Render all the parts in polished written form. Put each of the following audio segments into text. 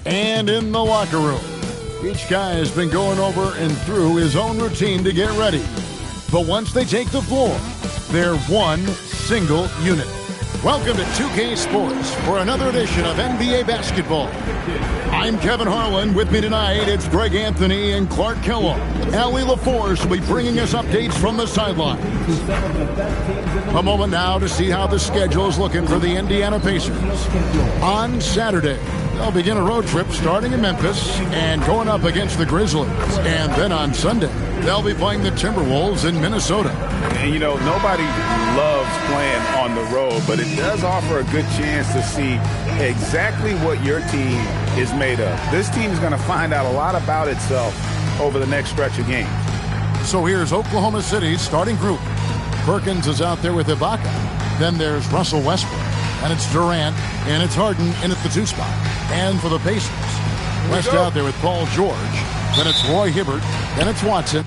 And in the locker room, each guy has been going over and through his own routine to get ready. But once they take the floor, they're one single unit. Welcome to 2K Sports for another edition of NBA basketball. I'm Kevin Harlan. With me tonight, it's Greg Anthony and Clark Kellogg. Allie LaForce will be bringing us updates from the sidelines. A moment now to see how the schedule is looking for the Indiana Pacers. On Saturday, they'll begin a road trip starting in Memphis and going up against the Grizzlies. And then on Sunday, they'll be playing the Timberwolves in Minnesota. And, you know, nobody loves playing on the road, but it does offer a good chance to see exactly what your team is made of. This team is going to find out a lot about itself over the next stretch of games. So here's Oklahoma City's starting group. Perkins is out there with Ibaka. Then there's Russell Westbrook. And it's Durant. And it's Harden in at the 2 spot. And for the Pacers, West out there with Paul George. Then it's Roy Hibbert. Then it's Watson.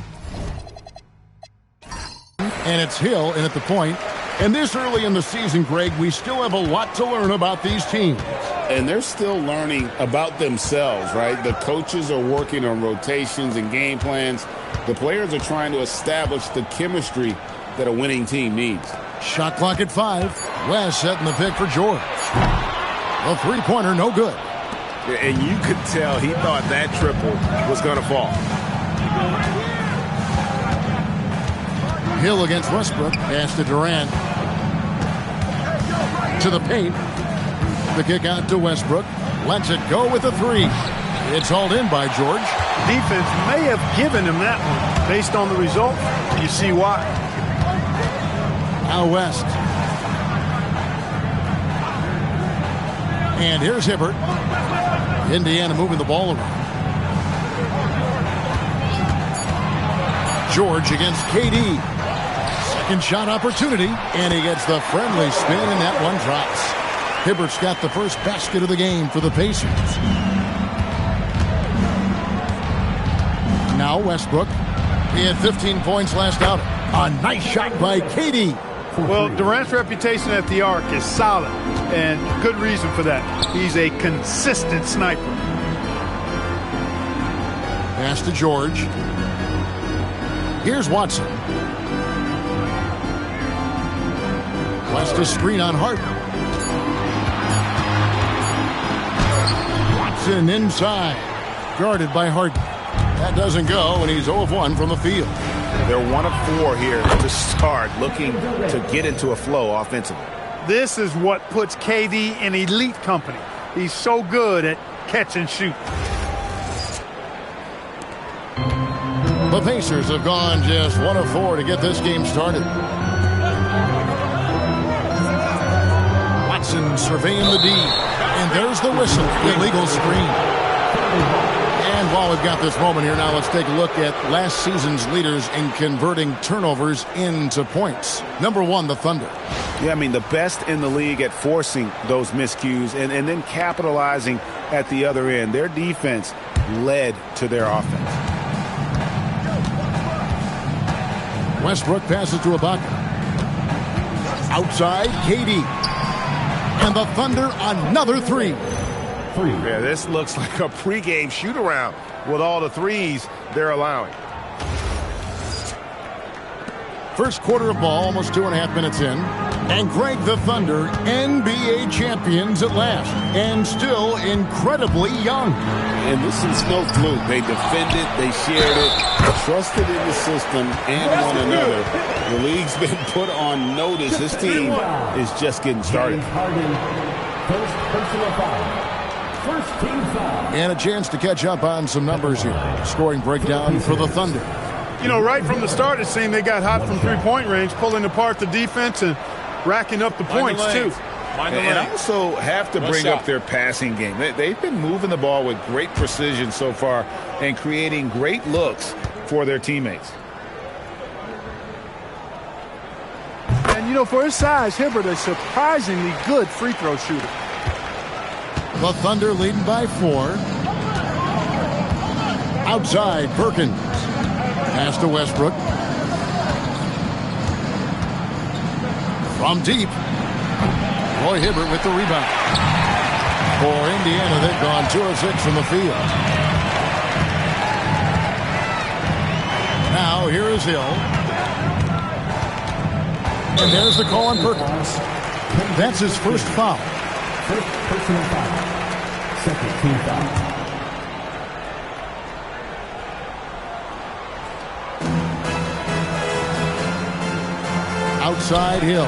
And it's Hill in at the point. And this early in the season, Greg, we still have a lot to learn about these teams. And they're still learning about themselves, right? The coaches are working on rotations and game plans. The players are trying to establish the chemistry that a winning team needs. Shot clock at 5. West setting the pick for George. The three-pointer, no good. And you could tell he thought that triple was going to fall. Hill against Westbrook. Pass to Durant. To the paint. The kick out to Westbrook. Lets it go with a 3. It's hauled in by George. Defense may have given him that one. Based on the result, you see why. Now West. And here's Hibbert. Indiana moving the ball around. George against KD. Second shot opportunity. And he gets the friendly spin, and that one drops. Hibbert's got the first basket of the game for the Pacers. Now Westbrook. He had 15 points last outing. A nice shot by KD. Well, Durant's reputation at the arc is solid, and good reason for that. He's a consistent sniper. Pass to George. Here's Watson. West to screen on Harden. Watson inside. Guarded by Harden. That doesn't go, and he's 0 of 1 from the field. They're 1 of 4 here to start, looking to get into a flow offensively. This is what puts KD in elite company. He's so good at catch and shoot. The Pacers have gone just 1 of 4 to get this game started. Watson surveying the D. And there's the whistle. Illegal screen. And while we've got this moment here, now let's take a look at last season's leaders in converting turnovers into points. Number 1, the Thunder. Yeah, I mean, the best in the league at forcing those miscues and then capitalizing at the other end. Their defense led to their offense. Westbrook passes to Ibaka. Outside, KD. And the Thunder, another 3. Yeah, this looks like a pregame shoot-around with all the threes they're allowing. First quarter of ball, almost 2.5 minutes in. And Greg, the Thunder, NBA champions at last. And still incredibly young. And this is no fluke. They defended, they shared it, trusted in the system and one another. The league's been put on notice. This team is just getting started. First personal foul. First team foul. And a chance to catch up on some numbers here. Scoring breakdown for the Thunder. You know, right from the start, it seemed they got hot from three-point range, pulling apart the defense and racking up the points, too. And I also have to bring up their passing game. They've been moving the ball with great precision so far and creating great looks for their teammates. And, you know, for his size, Hibbert is a surprisingly good free throw shooter. The Thunder leading by 4. Outside, Perkins. Pass to Westbrook. From deep. Roy Hibbert with the rebound. For Indiana, they've gone 2 of 6 from the field. Now, here is Hill. And there's the call on Perkins. That's his first foul. First personal foul. Second team foul. Outside Hill.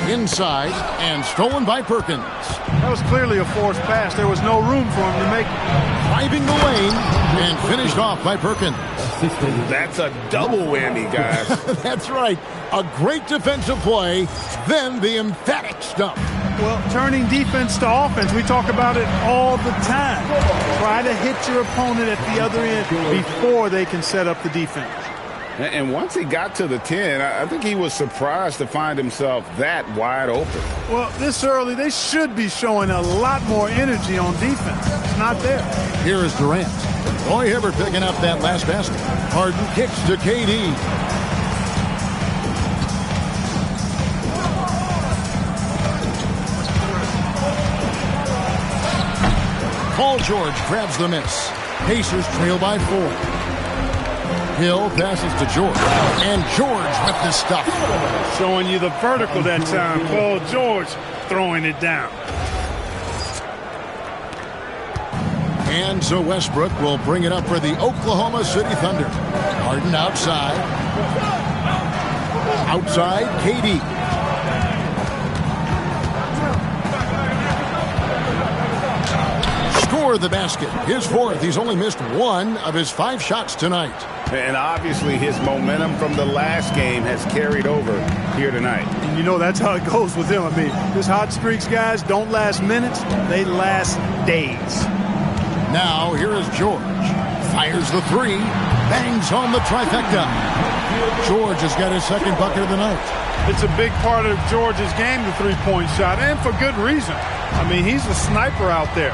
Inside and stolen by Perkins. That was clearly a forced pass. There was no room for him to make it. Driving the lane and finished off by Perkins. That's a double whammy, guys. That's right. A great defensive play, then the emphatic stuff. Well, turning defense to offense, we talk about it all the time. Try to hit your opponent at the other end before they can set up the defense. And once he got to the 10, I think he was surprised to find himself that wide open. Well, this early, they should be showing a lot more energy on defense. It's not there. Here is Durant. Roy Hibbert picking up that last basket. Harden kicks to KD. Paul George grabs the miss. Pacers trail by 4. Hill passes to George. And George with the stuff. Showing you the vertical that time. Paul George throwing it down. And so Westbrook will bring it up for the Oklahoma City Thunder. Harden outside. Outside, KD. Score the basket. His 4th. He's only missed 1 of his 5 shots tonight. And obviously his momentum from the last game has carried over here tonight. And you know that's how it goes with him. I mean, his hot streaks, guys, don't last minutes. They last days. Now, here is George. Fires the 3. Bangs on the trifecta. George has got his 2nd bucket of the night. It's a big part of George's game, the three-point shot, and for good reason. I mean, he's a sniper out there.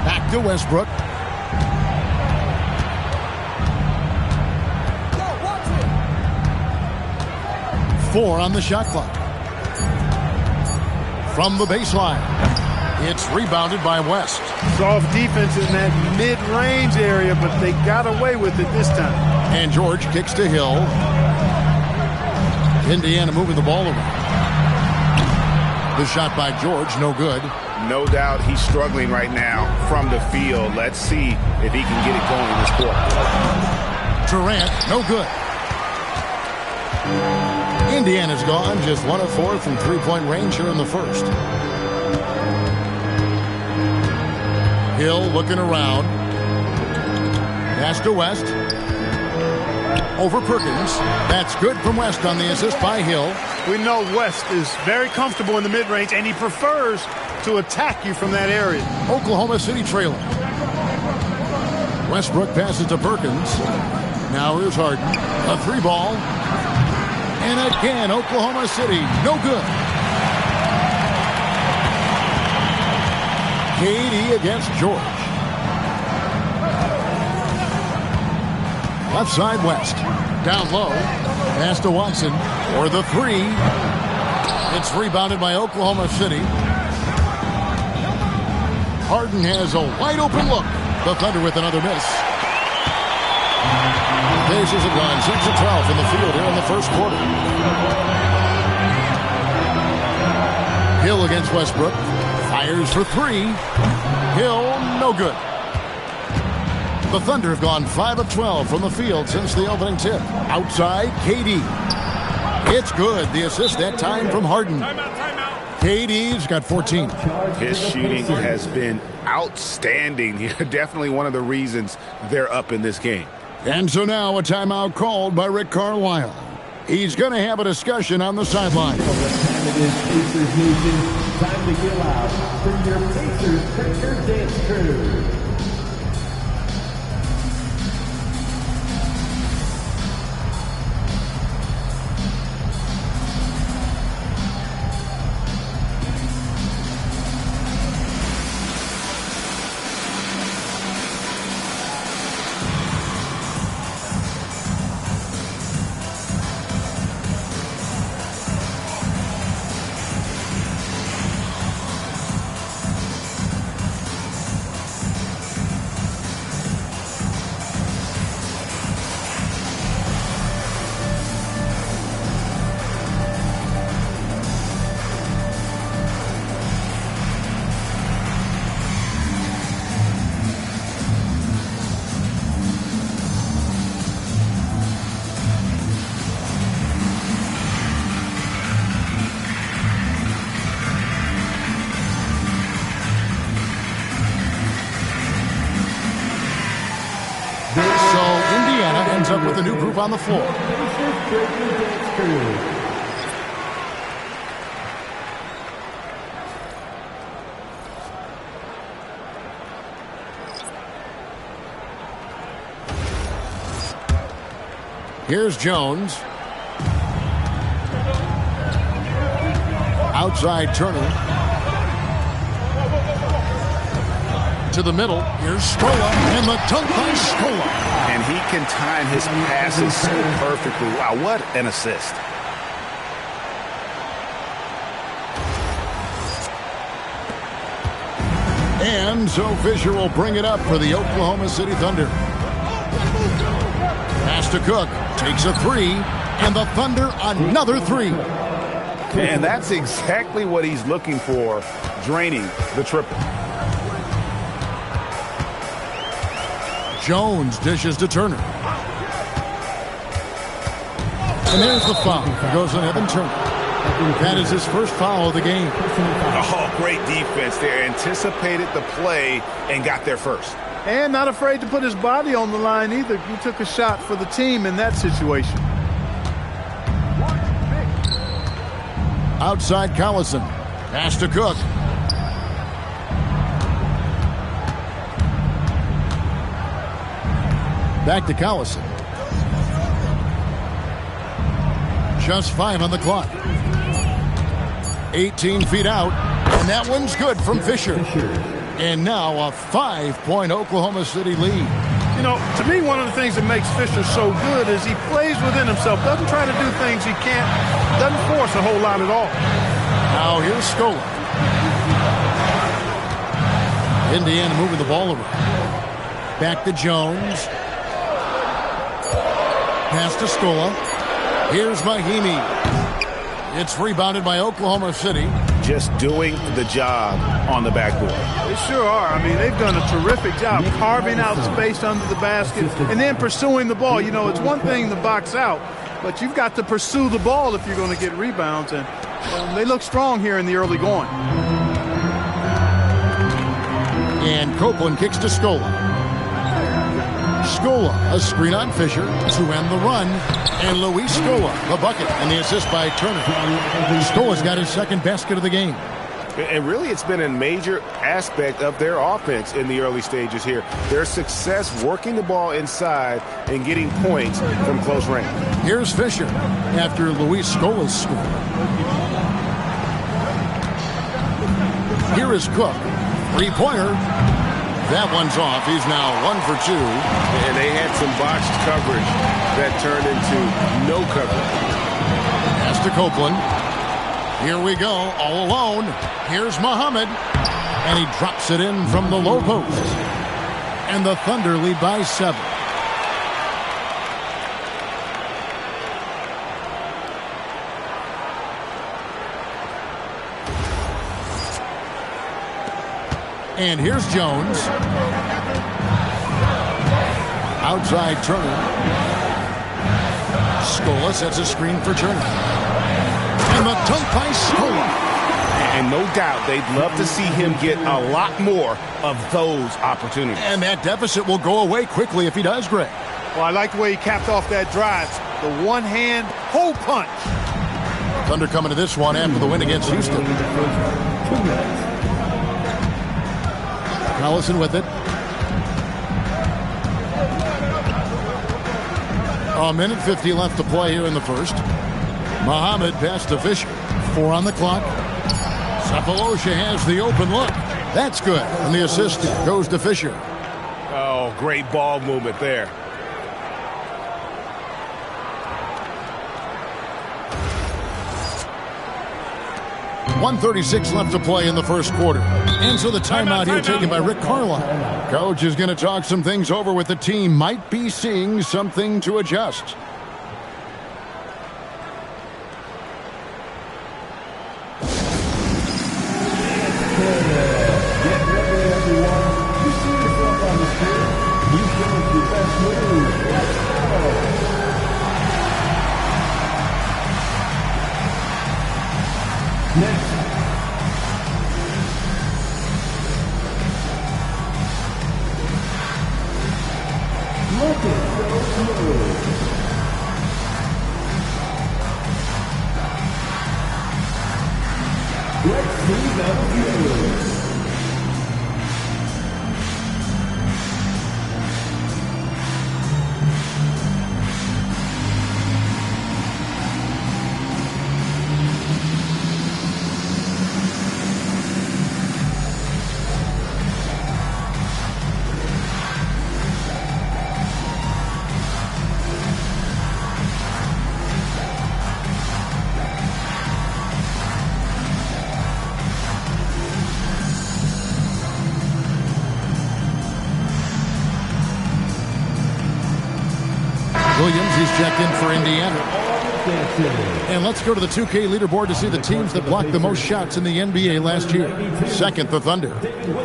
Back to Westbrook. Four on the shot clock. From the baseline. It's rebounded by West. Soft defense in that mid-range area, but they got away with it this time. And George kicks to Hill. Indiana moving the ball around. The shot by George, no good. No doubt he's struggling right now from the field. Let's see if he can get it going this quarter. Durant, no good. Indiana's gone just 1 of 4 from three-point range here in the first. Hill looking around. Pass to West. Over Perkins. That's good from West on the assist by Hill. We know West is very comfortable in the mid-range, and he prefers to attack you from that area. Oklahoma City trailing. Westbrook passes to Perkins. Now here's Harden. A 3-ball. And again, Oklahoma City, no good. KD against George. Left side West. Down low. Pass to Watson. For the 3. It's rebounded by Oklahoma City. Harden has a wide open look. The Thunder with another miss. Pacers have gone 6 of 12 from the field here in the first quarter. Hill against Westbrook. Fires for 3. Hill, no good. The Thunder have gone 5 of 12 from the field since the opening tip. Outside, KD. It's good. The assist that time from Harden. KD's got 14. His shooting has been outstanding. Definitely one of the reasons they're up in this game. And so now a timeout called by Rick Carlisle. He's going to have a discussion on the sideline. Time it is, Pacers Nation. Time to get loud for your Pacers Picture Dance Crew. group on the floor. Pacers breaking dance crew. Here's Jones. Outside Turner. To the middle. Here's Scola. And the dunk by Scola. And he can time his passes so perfectly. Wow, what an assist. And so Fisher will bring it up for the Oklahoma City Thunder. Pass to Cook. Takes a three. And the Thunder another three. And that's exactly what he's looking for, draining the triple. Jones dishes to Turner. And there's the foul. It goes on Evan Turner. That is his first foul of the game. Oh, great defense there. Anticipated the play and got there first. And not afraid to put his body on the line either. He took a shot for the team in that situation. Outside Collison. Pass to Cook. Back to Collison. Just 5 on the clock. 18 feet out. And that one's good from Fisher. And now a 5-point Oklahoma City lead. You know, to me, one of the things that makes Fisher so good is he plays within himself. Doesn't try to do things he can't. Doesn't force a whole lot at all. Now here's Scola. Indiana moving the ball around. Back to Jones. Pass to Scola. Here's Mahimi. It's rebounded by Oklahoma City. Just doing the job on the backboard. They sure are. I mean, they've done a terrific job carving out space under the basket and then pursuing the ball. You know, it's one thing to box out, but you've got to pursue the ball if you're going to get rebounds. And they look strong here in the early going. And Copeland kicks to Scola. Scola, a screen on Fisher to end the run. And Luis Scola, the bucket, and the assist by Turner. Scola's got his second basket of the game. And really, it's been a major aspect of their offense in the early stages here. Their success working the ball inside and getting points from close range. Here's Fisher after Luis Scola's score. Here is Cook. Three-pointer. That one's off. He's now 1 for 2. And they had some botched coverage that turned into no coverage. Pass to Copeland. Here we go, all alone. Here's Muhammad. And he drops it in from the low post. And the Thunder lead by 7. And here's Jones. Outside Turner. Scola sets a screen for Turner. And the dunk by Scola. And no doubt they'd love to see him get a lot more of those opportunities. And that deficit will go away quickly if he does, Greg. Well, I like the way he capped off that drive. The one-hand hole punch. Thunder coming to this one after the win against Houston. Collison with it. A minute 50 left to play here in the first. Muhammad pass to Fisher. 4 on the clock. Sapolosha has the open look. That's good. And the assist goes to Fisher. Oh, great ball movement there. .136 left to play in the first quarter. And so the timeout here taken by Rick Carlisle. Coach is going to talk some things over with the team. Might be seeing something to adjust. Get ready, everyone. You see yourself on the screen. You showed your best move. Let's go. Next. Look at those moves. Let's see the view. Williams, he's checked in for Indiana. And let's go to the 2K leaderboard to see the teams that blocked the most shots in the NBA last year. Second, the Thunder.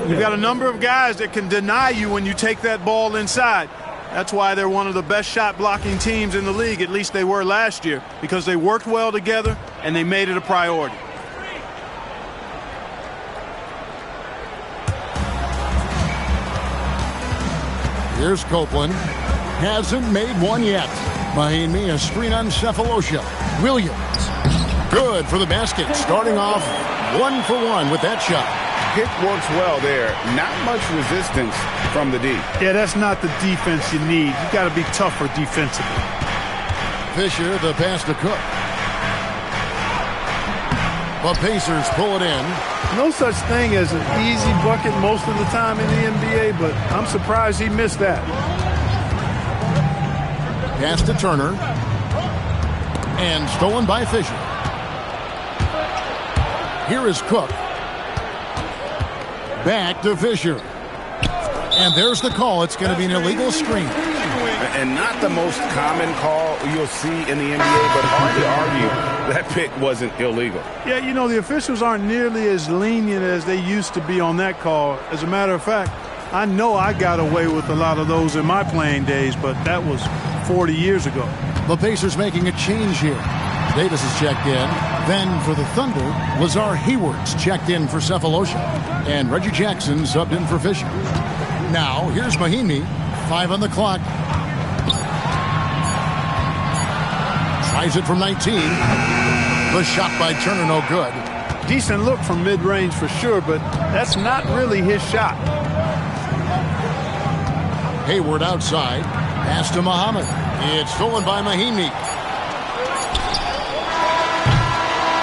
You've got a number of guys that can deny you when you take that ball inside. That's why they're one of the best shot blocking teams in the league, at least they were last year, because they worked well together and they made it a priority. Here's Copeland. Hasn't made one yet. Mahinmi, a screen on Sefolosha. Williams. Good for the basket. Starting off 1-for-1 with that shot. Pick works well there. Not much resistance from the D. Yeah, that's not the defense you need. You got to be tougher defensively. Fisher, the pass to Cook. The Pacers pull it in. No such thing as an easy bucket most of the time in the NBA, but I'm surprised he missed that. Pass to Turner. And stolen by Fisher. Here is Cook. Back to Fisher. And there's the call. It's going to be an illegal screen. And not the most common call you'll see in the NBA, but hard to argue that pick wasn't illegal. Yeah, you know, the officials aren't nearly as lenient as they used to be on that call. As a matter of fact, I know I got away with a lot of those in my playing days, but that was 40 years ago. The Pacers making a change here. Davis is checked in. Then for the Thunder, Lazar Hayward's checked in for Sefolosha. And Reggie Jackson subbed in for Fisher. Now, here's Mahinmi. 5 on the clock. Tries it from 19. The shot by Turner, no good. Decent look from mid-range for sure, but that's not really his shot. Hayward outside. Pass to Muhammad. It's stolen by Mahinmi.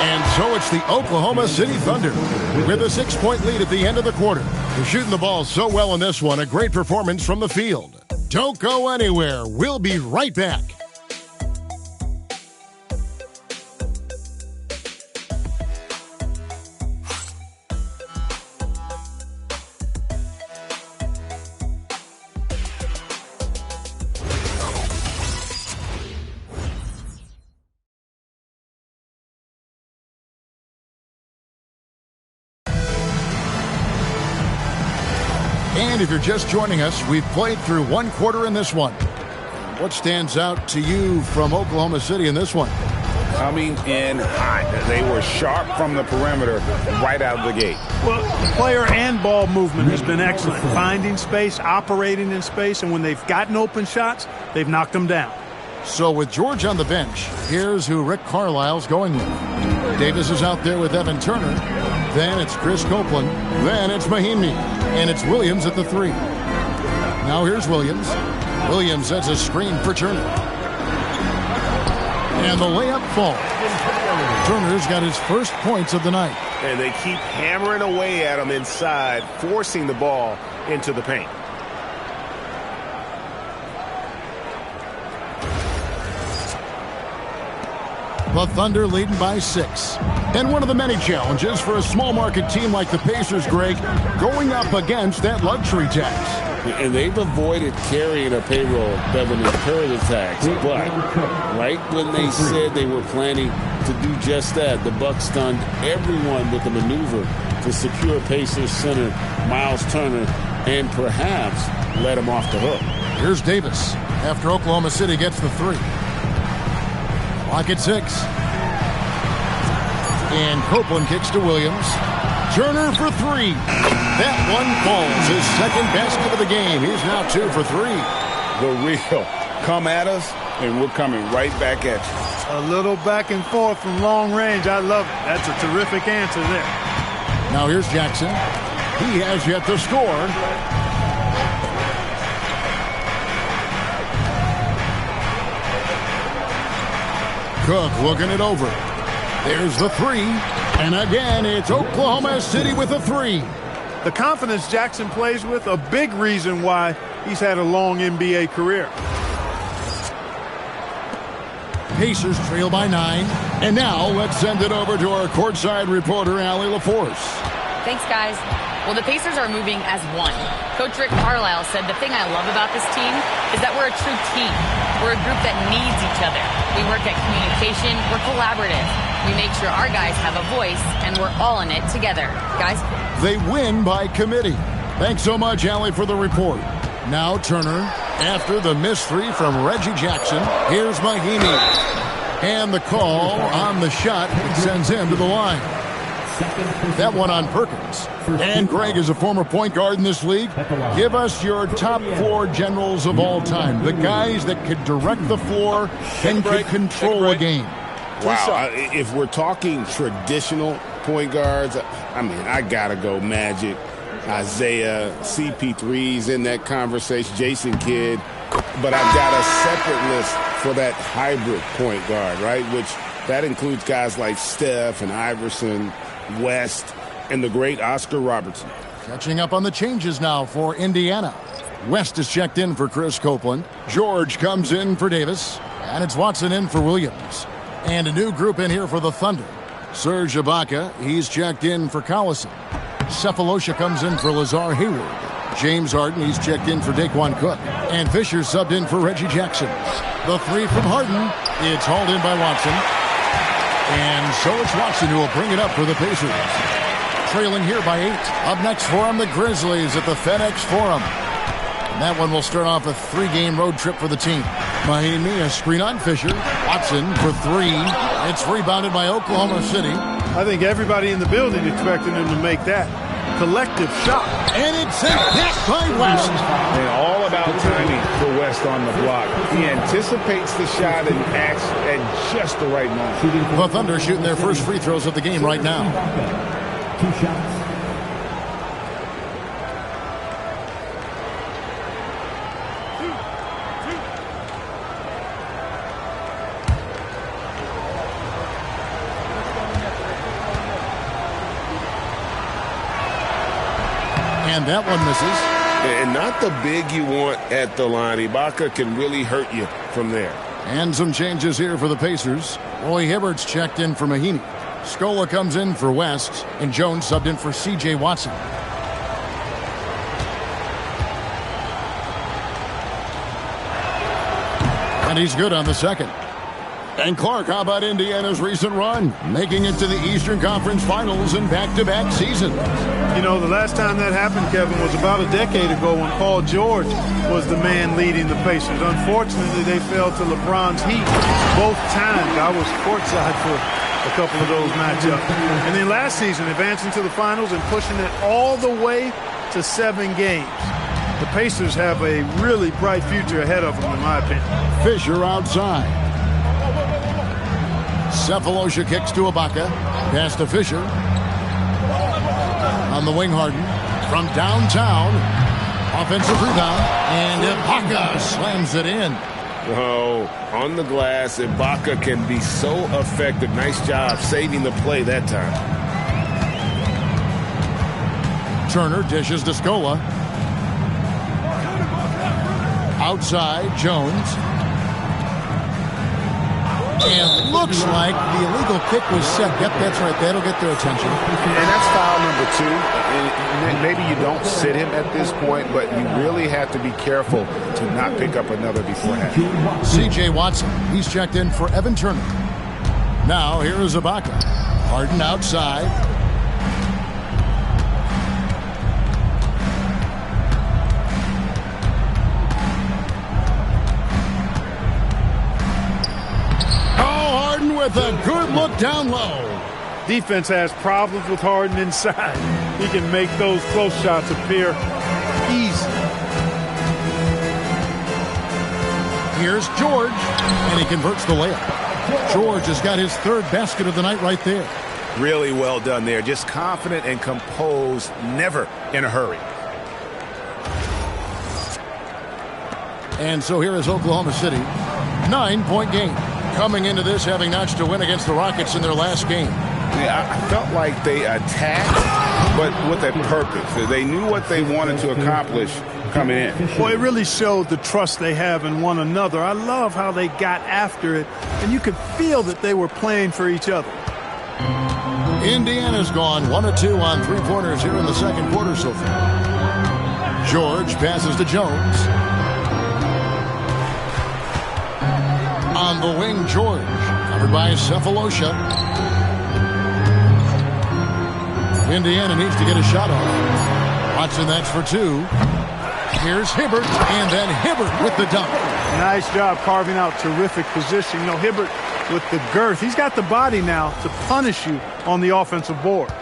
And so it's the Oklahoma City Thunder with a 6-point lead at the end of the quarter. They're shooting the ball so well in this one. A great performance from the field. Don't go anywhere. We'll be right back. And if you're just joining us, we've played through one quarter in this one. What stands out to you from Oklahoma City in this one? Coming in hot. They were sharp from the perimeter right out of the gate. Well, player and ball movement has been excellent. Finding space, operating in space, and when they've gotten open shots, they've knocked them down. So with George on the bench, here's who Rick Carlisle's going with. Davis is out there with Evan Turner. Then it's Chris Copeland. Then it's Mahinmi. And it's Williams at the 3. Now here's Williams. Williams sets a screen for Turner. And the layup falls. Turner's got his first points of the night. And they keep hammering away at him inside, forcing the ball into the paint. The Thunder leading by 6. And one of the many challenges for a small market team like the Pacers, Greg, going up against that luxury tax. And they've avoided carrying a payroll that would incur the tax. But right when they said they were planning to do just that, the Bucks stunned everyone with a maneuver to secure Pacers center Miles Turner and perhaps let him off the hook. Here's Davis after Oklahoma City gets the 3. Clock at 6. And Copeland kicks to Williams. Turner for 3. That one falls. His second basket of the game. He's now 2 for 3. The real come at us, and we're coming right back at you. A little back and forth from long range. I love it. That's a terrific answer there. Now here's Jackson. He has yet to score. Cook looking it over. There's the three. And again, it's Oklahoma City with a three. The confidence Jackson plays with, a big reason why he's had a long NBA career. Pacers trail by 9. And now let's send it over to our courtside reporter, Allie LaForce. Thanks, guys. Well, the Pacers are moving as one. Coach Rick Carlisle said the thing I love about this team is that we're a true team. We're a group that needs each other. We work at communication. We're collaborative. We make sure our guys have a voice, and we're all in it together. Guys? They win by committee. Thanks so much, Allie, for the report. Now Turner, after the missed three from Reggie Jackson, here's Mahinmi. And the call on the shot sends him to the line. That one on Perkins. And Greg is a former point guard in this league. Give us your top 4 generals of all time. The guys that could direct the floor and could control a game. Wow, if we're talking traditional point guards, I mean, I got to go Magic, Isaiah, CP3's in that conversation, Jason Kidd. But I've got a separate list for that hybrid point guard, right, which that includes guys like Steph and Iverson, West, and the great Oscar Robertson. Catching up on the changes now for Indiana. West is checked in for Chris Copeland. George comes in for Davis. And it's Watson in for Williams. And a new group in here for the Thunder. Serge Ibaka, he's checked in for Collison. Cephalosha comes in for Lazar Hayward. James Harden, he's checked in for Daquan Cook. And Fisher subbed in for Reggie Jackson. The three from Harden. It's hauled in by Watson. And so it's Watson who will bring it up for the Pacers. Trailing here by 8. Up next for them, the Grizzlies at the FedEx Forum. And that one will start off a 3-game road trip for the team. Mahinmi, a screen on Fisher. Watson for 3. It's rebounded by Oklahoma City. I think everybody in the building expecting him to make that collective shot. And it's sent back by West. And all about timing for West on the block. He anticipates the shot and acts at just the right moment. The Thunder shooting their first free throws of the game right now. 2 shots. And that one misses. And not the big you want at the line. Ibaka can really hurt you from there. And some changes here for the Pacers. Roy Hibbert's checked in for Mahinmi. Scola comes in for West. And Jones subbed in for C.J. Watson. And he's good on the second. And Clark, how about Indiana's recent run? Making it to the Eastern Conference Finals in back-to-back seasons. You know, the last time that happened, Kevin, was about a decade ago when Paul George was the man leading the Pacers. Unfortunately, they fell to LeBron's Heat both times. I was courtside for a couple of those matchups. And then last season, advancing to the finals and pushing it all the way to 7 games. The Pacers have a really bright future ahead of them, in my opinion. Fisher outside. Cephalosha kicks to Ibaka. Pass to Fisher. On the wing, Harden. From downtown. Offensive rebound. And Ibaka slams it in. Oh, on the glass, Ibaka can be so effective. Nice job saving the play that time. Turner dishes to Scola. Outside, Jones. And looks like the illegal kick was set. Yep, that's right. That'll get their attention. And that's foul number 2. And maybe you don't sit him at this point, but you really have to be careful to not pick up another beforehand. C.J. Watson, he's checked in for Evan Turner. Now, here is Ibaka. Harden outside. With a good look down low. Defense has problems with Harden inside. He can make those close shots appear easy. Here's George, and he converts the layup. George has got his 3rd basket of the night right there. Really well done there. Just confident and composed, never in a hurry. And so here is Oklahoma City. 9-point game. Coming into this having notched a win against the Rockets in their last game. Yeah, I felt like they attacked, but with a purpose. They knew what they wanted to accomplish coming in. Well, it really showed the trust they have in one another. I love how they got after it, and you could feel that they were playing for each other. Indiana's gone 1 of 2 on three-pointers here in the second quarter so far. George passes to Jones. On the wing, George, covered by Cephalosha. Indiana needs to get a shot off. Watson, that's for 2. Here's Hibbert, and then Hibbert with the dunk. Nice job carving out terrific position. You know, Hibbert with the girth. He's got the body now to punish you on the offensive boards.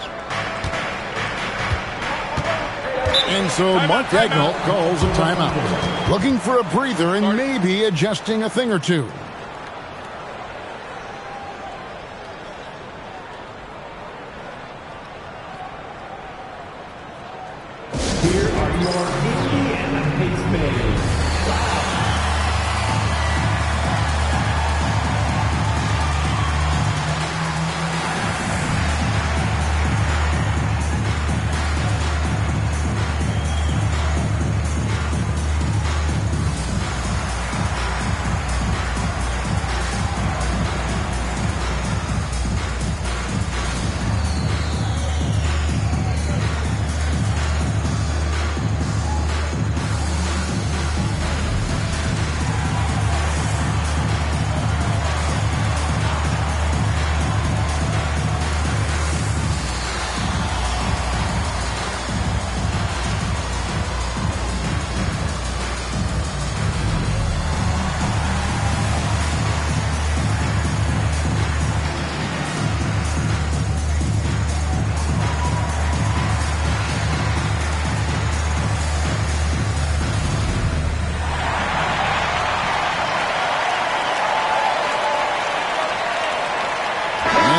And so Mark Daigneault calls a timeout. Looking for a breather and maybe adjusting a thing or two. Here are your Indiana Pacers.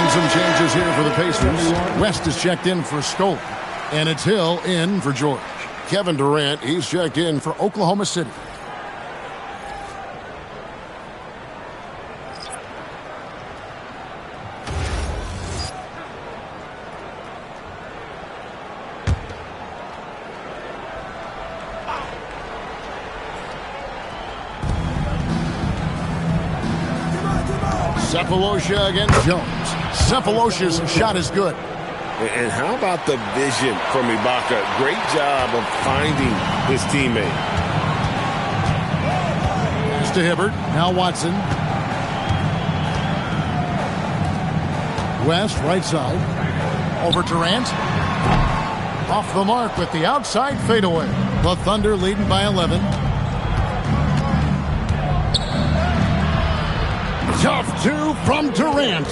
Some changes here for the Pacers. West is checked in for Stoll, and it's Hill in for George. Kevin Durant, he's checked in for Oklahoma City. Cephalosha against Jones. Cephalosha's shot is good. And how about the vision from Ibaka? Great job of finding his teammate. Pass to Hibbert. Now Watson. West, right side. Over Durant. Off the mark with the outside fadeaway. The Thunder leading by 11. Tough 2 from Durant.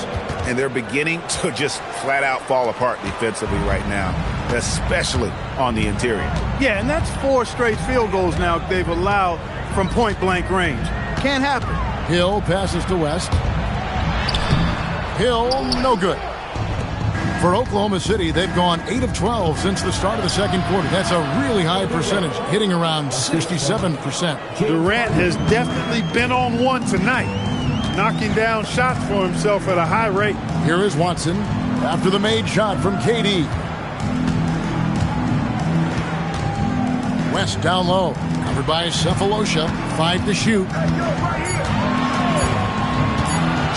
And they're beginning to just flat out fall apart defensively right now, especially on the interior. Yeah, and that's 4 straight field goals now they've allowed from point-blank range. Can't happen. Hill passes to West. Hill, no good. For Oklahoma City, they've gone 8 of 12 since the start of the second quarter. That's a really high percentage, hitting around 67%. Durant has definitely been on one tonight, knocking down shots for himself at a high rate. Here is Watson after the made shot from KD. West down low, covered by Cephalosha. 5 to shoot.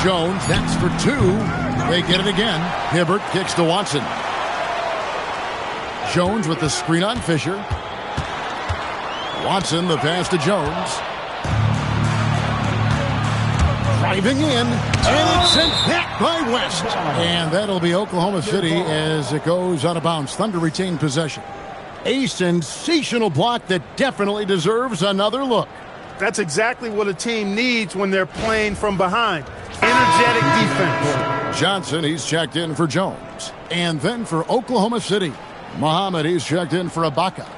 Jones, that's for 2. They get it again. Hibbert kicks to Watson. Jones with the screen on Fisher. Watson, the pass to Jones. Driving in, and it's sent back by West. And that'll be Oklahoma City as it goes out of bounds. Thunder retain possession. A sensational block that definitely deserves another look. That's exactly what a team needs when they're playing from behind. Energetic defense. Johnson, he's checked in for Jones. And then for Oklahoma City, Muhammad, he's checked in for Ibaka.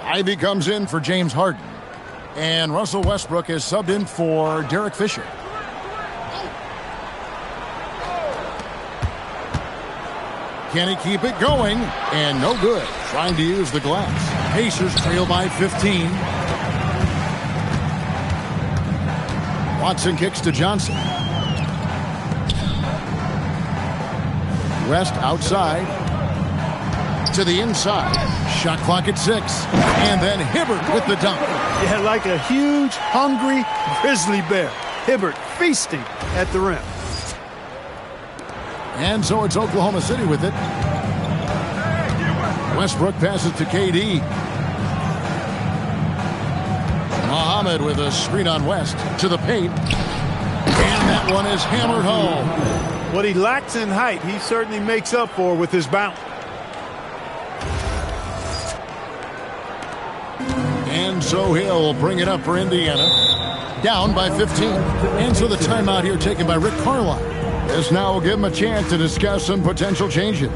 Ivy comes in for James Harden. And Russell Westbrook is subbed in for Derek Fisher. Can he keep it going? And no good. Trying to use the glass. Pacers trail by 15. Watson kicks to Johnson. West outside. To the inside. Shot clock at 6. And then Hibbert with the dunk. Yeah, like a huge, hungry grizzly bear. Hibbert feasting at the rim. And so it's Oklahoma City with it. Westbrook passes to KD. Muhammad with a screen on West to the paint. And that one is hammered home. What he lacks in height, he certainly makes up for with his bounce. And so he'll bring it up for Indiana. Down by 15. And so the timeout here taken by Rick Carlisle. This now will give him a chance to discuss some potential changes. I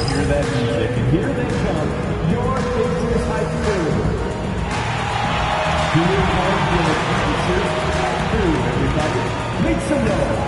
hear that music, and here they come. Your Pacers High School. Here are your Pacers High School, everybody. Make some noise.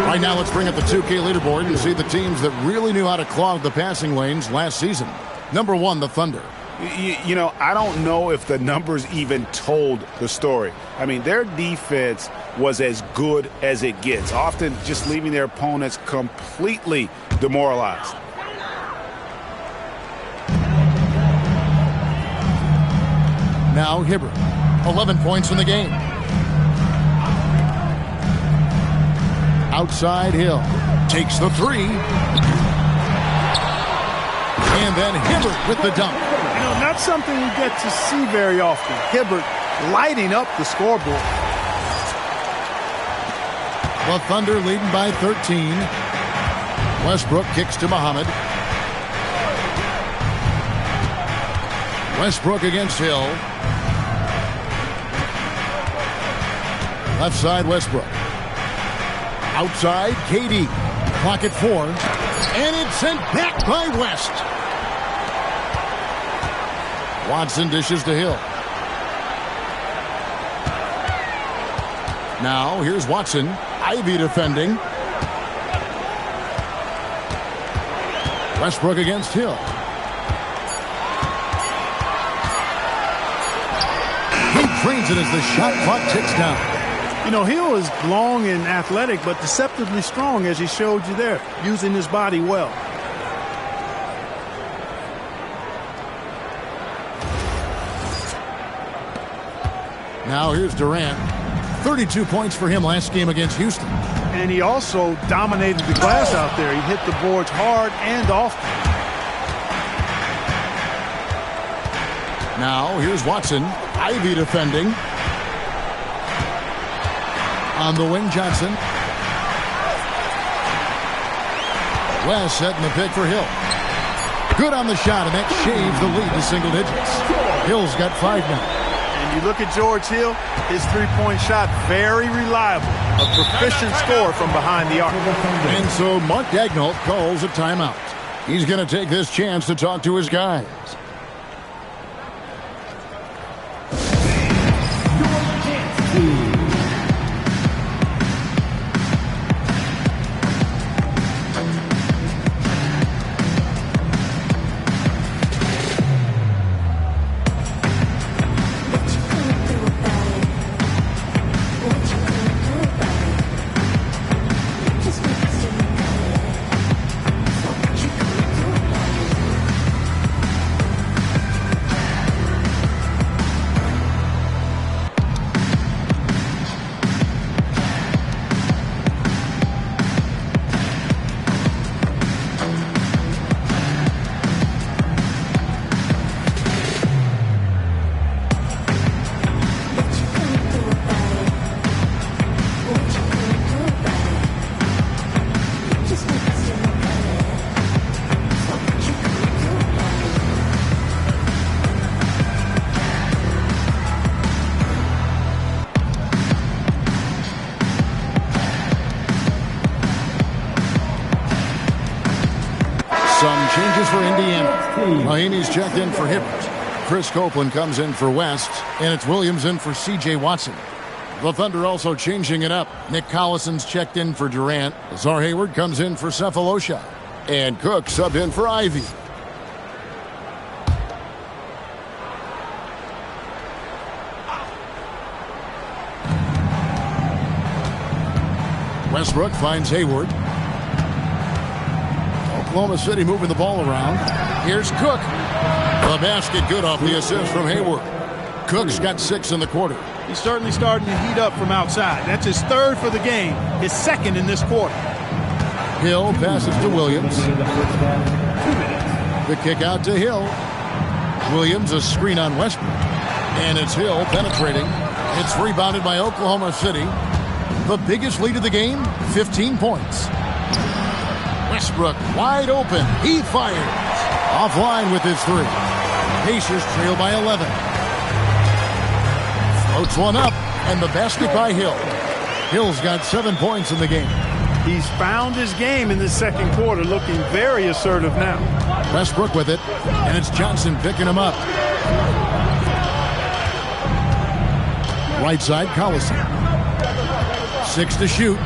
Right now, let's bring up the 2K leaderboard and see the teams that really knew how to clog the passing lanes last season. Number 1, the Thunder. You know, I don't know if the numbers even told the story. I mean, their defense was as good as it gets, often just leaving their opponents completely demoralized. Now Hibbert, 11 points in the game. Outside Hill, takes the 3. And then Hibbert with the dunk. You know, not something we get to see very often. Hibbert lighting up the scoreboard. The Thunder leading by 13. Westbrook kicks to Muhammad. Westbrook against Hill. Left side, Westbrook. Outside, KD. Clock at 4. And it's sent back by West. Watson dishes to Hill. Now, here's Watson. Ivy defending. Westbrook against Hill. He drains it as the shot clock ticks down. You know, Hill is long and athletic, but deceptively strong, as he showed you there, using his body well. Now here's Durant. 32 points for him last game against Houston. And he also dominated the glass out there. He hit the boards hard and often. Now here's Watson. Ivy defending. On the wing, Johnson. West setting the pick for Hill. Good on the shot, and that shaves the lead to single digits. Hill's got 5 now. And you look at George Hill, his three-point shot, very reliable. A proficient scorer from behind the arc. And so Mark Daigneault calls a timeout. He's going to take this chance to talk to his guys. changes for Indiana. Mahaney's checked in for Hibbert. Chris Copeland comes in for West, and it's Williams in for C.J. Watson. The Thunder also changing it up. Nick Collison's checked in for Durant. Azar Hayward comes in for Cephalosha. And Cook subbed in for Ivy. Westbrook finds Hayward. Oklahoma City moving the ball around. Here's Cook. The basket good off the assist from Hayward. Cook's got 6 in the quarter. He's certainly starting to heat up from outside. That's his 3rd for the game, his 2nd in this quarter. Hill passes to Williams. The kick out to Hill. Williams, a screen on Westbrook. And it's Hill penetrating. It's rebounded by Oklahoma City. The biggest lead of the game, 15 points. Westbrook wide open. He fires. Offline with his 3. Pacers trail by 11. Floats one up, and the basket by Hill. Hill's got 7 points in the game. He's found his game in the 2nd quarter, looking very assertive now. Westbrook with it, and it's Johnson picking him up. Right side, Collison. 6 to shoot.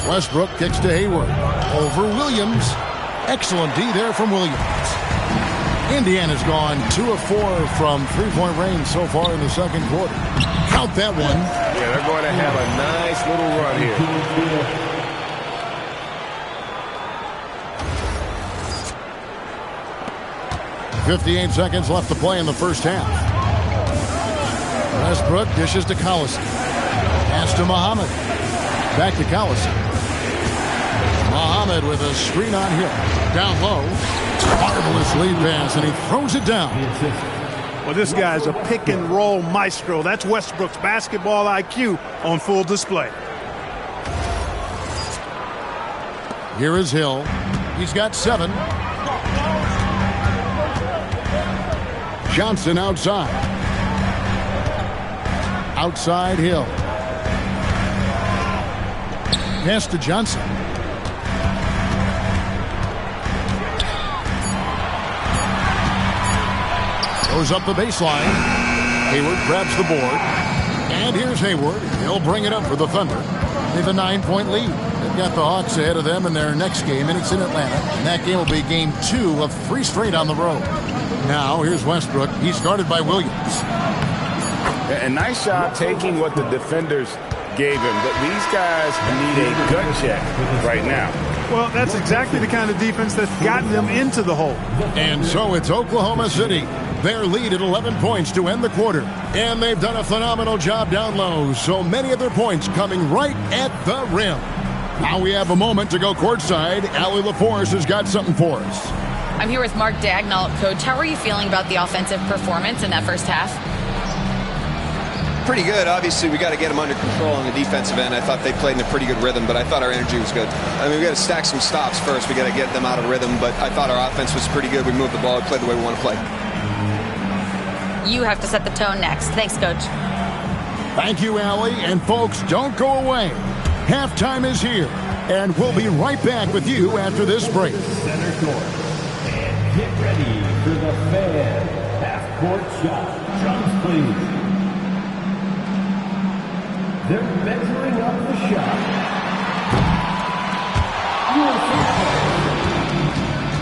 Westbrook kicks to Hayward. Over Williams. Excellent D there from Williams. Indiana's gone 2 of 4 from three-point range so far in the 2nd quarter. Count that one. Yeah, they're going to have a nice little run here. 58 seconds left to play in the first half. Westbrook dishes to Collison. Pass to Muhammad. Back to Collison. Muhammad with a screen on Hill. Down low. Marvelous lead pass, and he throws it down. Well, this guy's a pick-and-roll maestro. That's Westbrook's basketball IQ on full display. Here is Hill. He's got 7. Johnson outside. Outside Hill. Pass to Johnson. Goes up the baseline. Hayward grabs the board. And here's Hayward. He'll bring it up for the Thunder. They have a 9-point lead. They've got the Hawks ahead of them in their next game, and it's in Atlanta. And that game will be game 2 of 3 straight on the road. Now, here's Westbrook. He's guarded by Williams. A nice job taking what the defenders gave him, but these guys need a gut check right now. Well, that's exactly the kind of defense that's gotten them into the hole. And so it's Oklahoma City. Their lead at 11 points to end the quarter. And they've done a phenomenal job down low. So many of their points coming right at the rim. Now we have a moment to go courtside. Allie LaForce has got something for us. I'm here with Mark Daigneault. Coach, how are you feeling about the offensive performance in that first half? Pretty good. Obviously, we got to get them under control on the defensive end. I thought they played in a pretty good rhythm, but I thought our energy was good. I mean, we got to stack some stops first. We got to get them out of rhythm, but I thought our offense was pretty good. We moved the ball. We played the way we want to play. You have to set the tone next. Thanks, Coach. Thank you, Allie. And folks, don't go away. Halftime is here, and we'll be right back with you after this break. Center court. And get ready for the Fan half-court shot. Drums, please. They're measuring up the shot.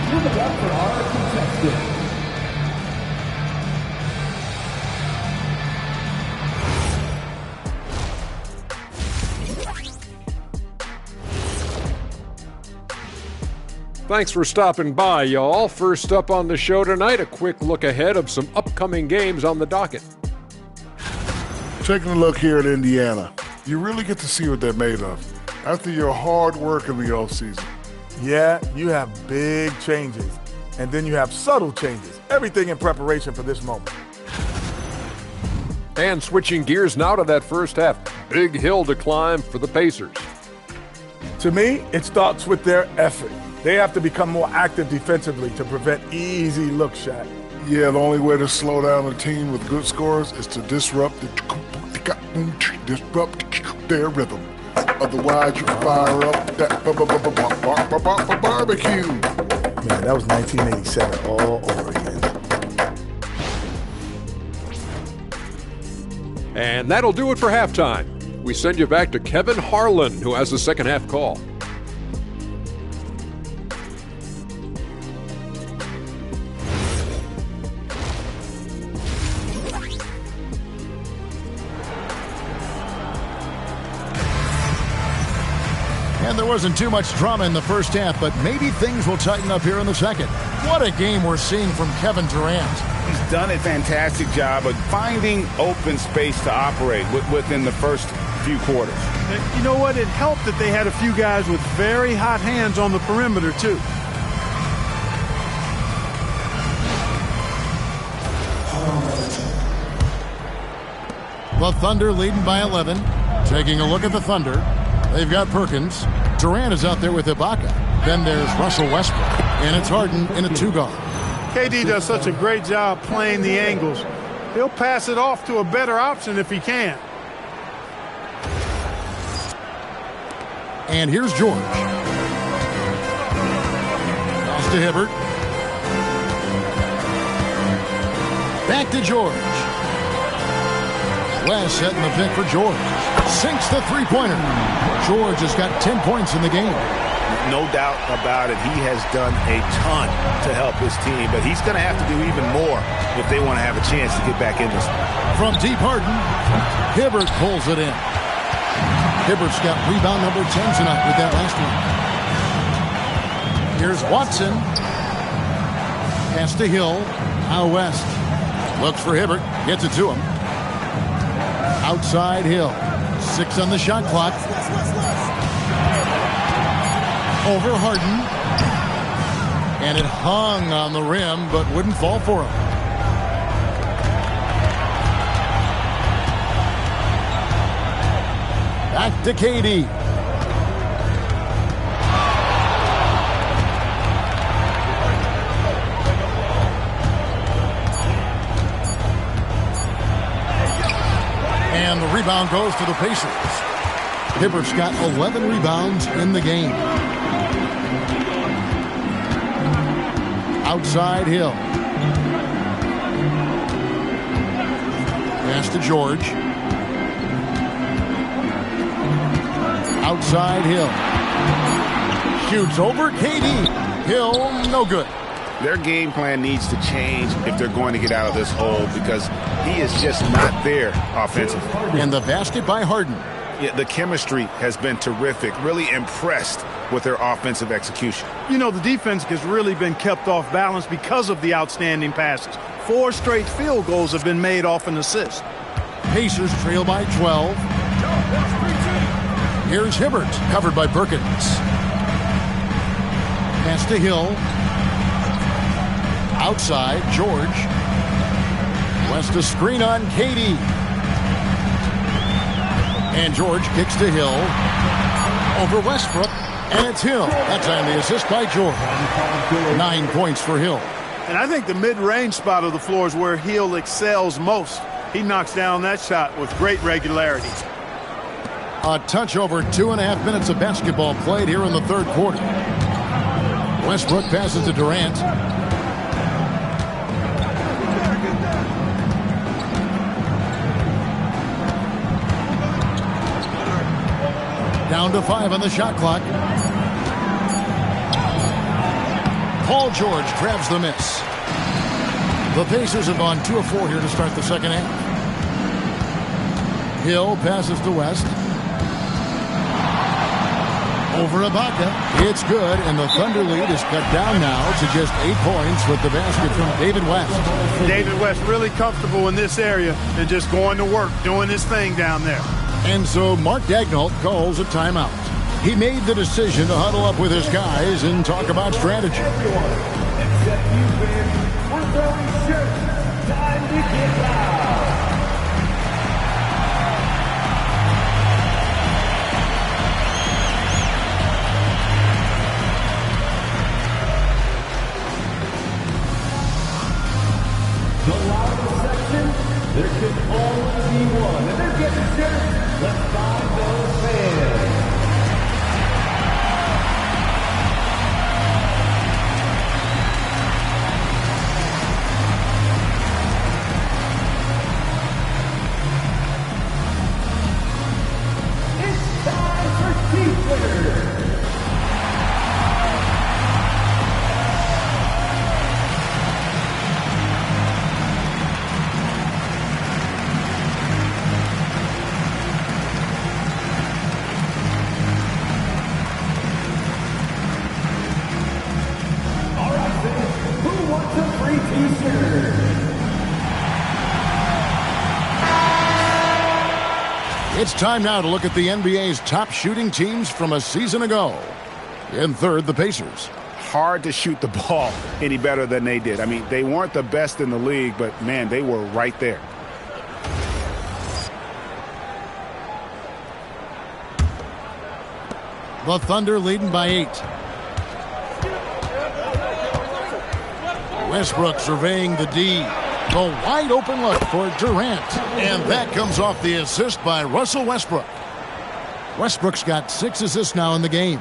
Give it up for our contestants. Thanks for stopping by, y'all. First up on the show tonight, a quick look ahead of some upcoming games on the docket. Taking a look here at Indiana, you really get to see what they're made of after your hard work in the offseason. Yeah, you have big changes, and then you have subtle changes. Everything in preparation for this moment. And switching gears now to that first half, big hill to climb for the Pacers. To me, it starts with their effort. They have to become more active defensively to prevent easy look shots. Yeah, the only way to slow down a team with good scores is to disrupt their rhythm. Otherwise, you fire up that barbecue. Man, that was 1987 all over again. And that'll do it for halftime. We send you back to Kevin Harlan, who has the second half call. And there wasn't too much drama in the first half, but maybe things will tighten up here in the second. What a game we're seeing from Kevin Durant. He's done a fantastic job of finding open space to operate within the first few quarters. You know what? It helped that they had a few guys with very hot hands on the perimeter, too. The Thunder leading by 11. Taking a look at the Thunder. They've got Perkins. Durant is out there with Ibaka. Then there's Russell Westbrook. And it's Harden in a two-guard. KD does such a great job playing the angles. He'll pass it off to a better option if he can. And here's George. Pass to Hibbert. Back to George. West setting the pick for George. Sinks the three-pointer. George has got 10 points in the game. No doubt about it. He has done a ton to help his team, but he's going to have to do even more if they want to have a chance to get back in this one. From deep Harden, Hibbert pulls it in. Hibbert's got rebound number 10 tonight with that last one. Here's Watson. Pass to Hill. Out west. Looks for Hibbert. Gets it to him. Outside Hill. 6 on the shot clock. Over Harden. And it hung on the rim, but wouldn't fall for him. Back to KD. And the rebound goes to the Pacers. Hibbert's got 11 rebounds in the game. Outside Hill. Pass to George. Outside Hill. Shoots over KD. Hill, no good. Their game plan needs to change if they're going to get out of this hole because he is just not there offensively. And the basket by Harden. Yeah, the chemistry has been terrific. Really impressed with their offensive execution. You know, the defense has really been kept off balance because of the outstanding passes. 4 straight field goals have been made off an assist. Pacers trail by 12. Here's Hibbert, covered by Perkins. Pass to Hill. Outside, George. West a screen on KD. And George kicks to Hill. Over Westbrook. And it's Hill. That time the assist by George. 9 points for Hill. And I think the mid-range spot of the floor is where Hill excels most. He knocks down that shot with great regularity. A touch over 2.5 minutes of basketball played here in the third quarter. Westbrook passes to Durant. Down to 5 on the shot clock. Paul George grabs the miss. The Pacers have gone 2 of 4 here to start the second half. Hill passes to West. Over Ibaka. It's good, and the Thunder lead is cut down now to just 8 points with the basket from David West. David West really comfortable in this area and just going to work, doing his thing down there. And so Mark Daigneault calls a timeout. He made the decision to huddle up with his guys and talk about strategy. Except you've been, we're throwing shirts. Time to get loud. The loudest section, there can only be one. And they're getting shirts. Let's find those fans. It's time now to look at the NBA's top shooting teams from a season ago. In third, the Pacers. Hard to shoot the ball any better than they did. I mean, they weren't the best in the league, but, man, they were right there. The Thunder leading by 8. Westbrook surveying the D. The wide open look for Durant. And that comes off the assist by Russell Westbrook. Westbrook's got 6 assists now in the game.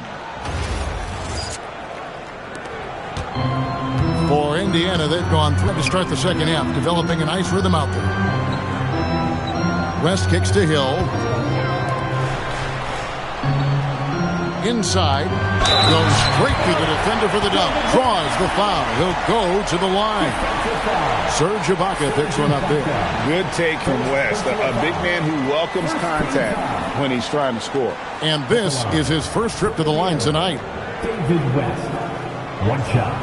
For Indiana, they've gone through to start the second half, developing a nice rhythm out there. West kicks to Hill. Inside, goes straight to the defender for the dunk. Draws the foul. He'll go to the line. Serge Ibaka picks one up there. Good take from West. A big man who welcomes contact when he's trying to score. And this is his first trip to the line tonight. David West. One shot.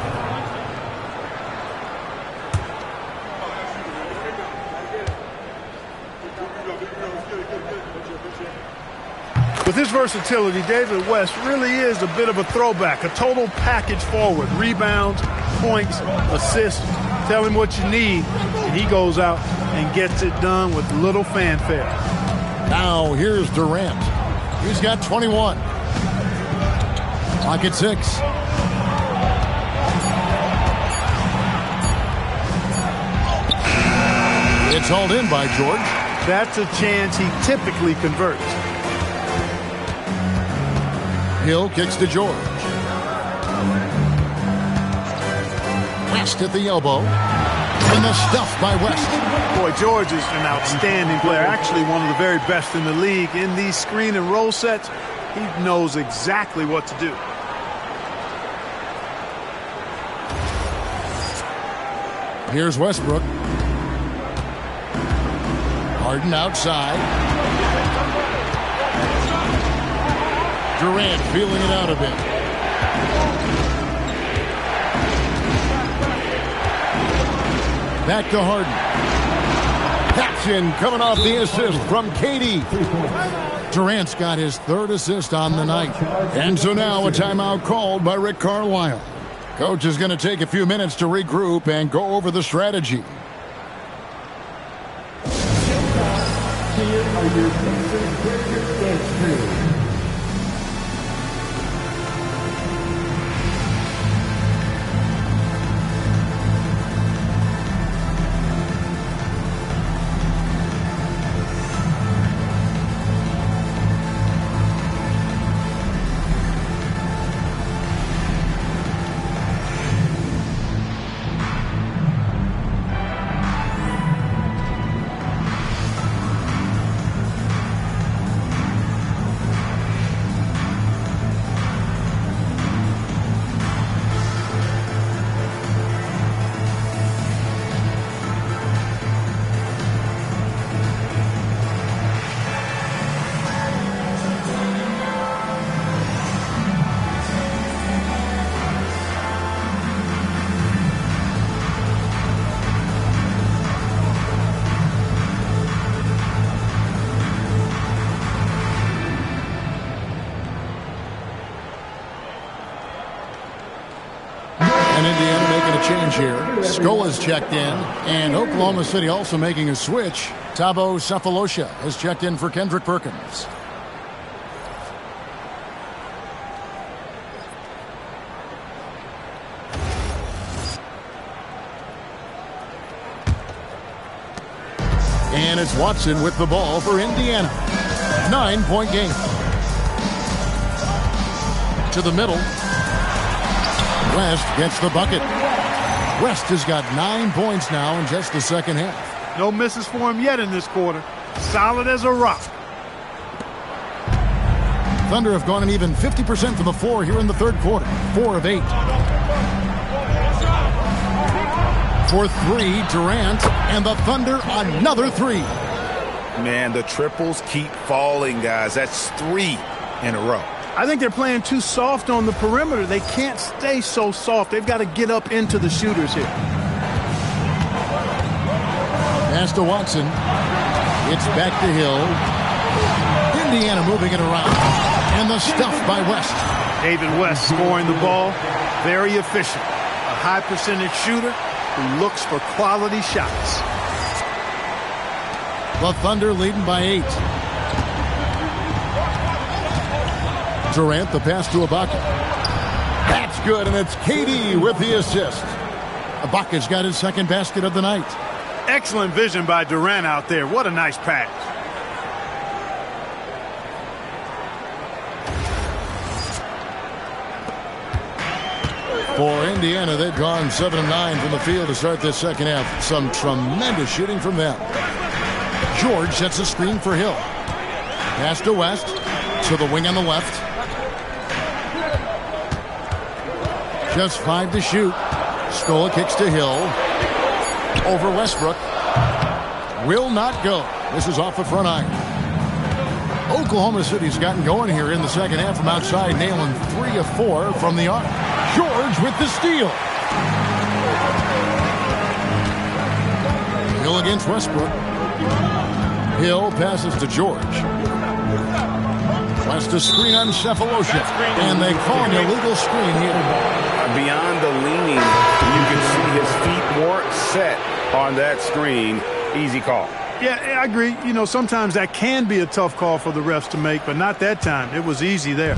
With his versatility, David West really is a bit of a throwback, a total package forward. Rebounds, points, assists. Tell him what you need, and he goes out and gets it done with little fanfare. Now here's Durant. He's got 21. Clock at 6. It's hauled in by George. That's a chance he typically converts. Hill kicks to George. West at the elbow. And the stuff by West. Boy, George is an outstanding player. Actually one of the very best in the league. In these screen and roll sets, he knows exactly what to do. Here's Westbrook. Harden outside. Durant feeling it out a bit. Back to Harden. That's in, coming off the assist from KD. Durant's got his 3rd assist on the night. And so now a timeout called by Rick Carlisle. Coach is going to take a few minutes to regroup and go over the strategy. Here are your Pacers Breakers dance crew. Indiana making a change here. Scola's checked in, and Oklahoma City also making a switch. Thabo Sefolosha has checked in for Kendrick Perkins. And it's Watson with the ball for Indiana. 9-point game. To the middle. West gets the bucket. West has got 9 points now in just the second half. No misses for him yet in this quarter. Solid as a rock. Thunder have gone an even 50% from the floor here in the third quarter. 4 of 8. For 3, Durant, and the Thunder another 3. Man, the triples keep falling, guys. That's 3 in a row. I think they're playing too soft on the perimeter. They can't stay so soft. They've got to get up into the shooters here. Pass to Watson. It's back to Hill. Indiana moving it around. And the stuff by West. David West scoring the ball. Very efficient. A high percentage shooter who looks for quality shots. The Thunder leading by 8. Durant, the pass to Ibaka. That's good, and it's KD with the assist. Ibaka's got his second basket of the night. Excellent vision by Durant out there. What a nice pass. For Indiana, they've gone 7 of 9 from the field to start this second half. Some tremendous shooting from them. George sets a screen for Hill. Pass to West, to the wing on the left. Just 5 to shoot. Scola kicks to Hill. Over Westbrook. Will not go. This is off the front iron. Oklahoma City's gotten going here in the second half from outside, nailing 3 of 4 from the arc. George with the steal. Hill against Westbrook. Hill passes to George. West a screen on Cephalosha. And they call an illegal screen here. Beyond the leaning, you can see his feet weren't set on that screen. Easy call. Yeah, I agree. You know, sometimes that can be a tough call for the refs to make, but not that time. It was easy there.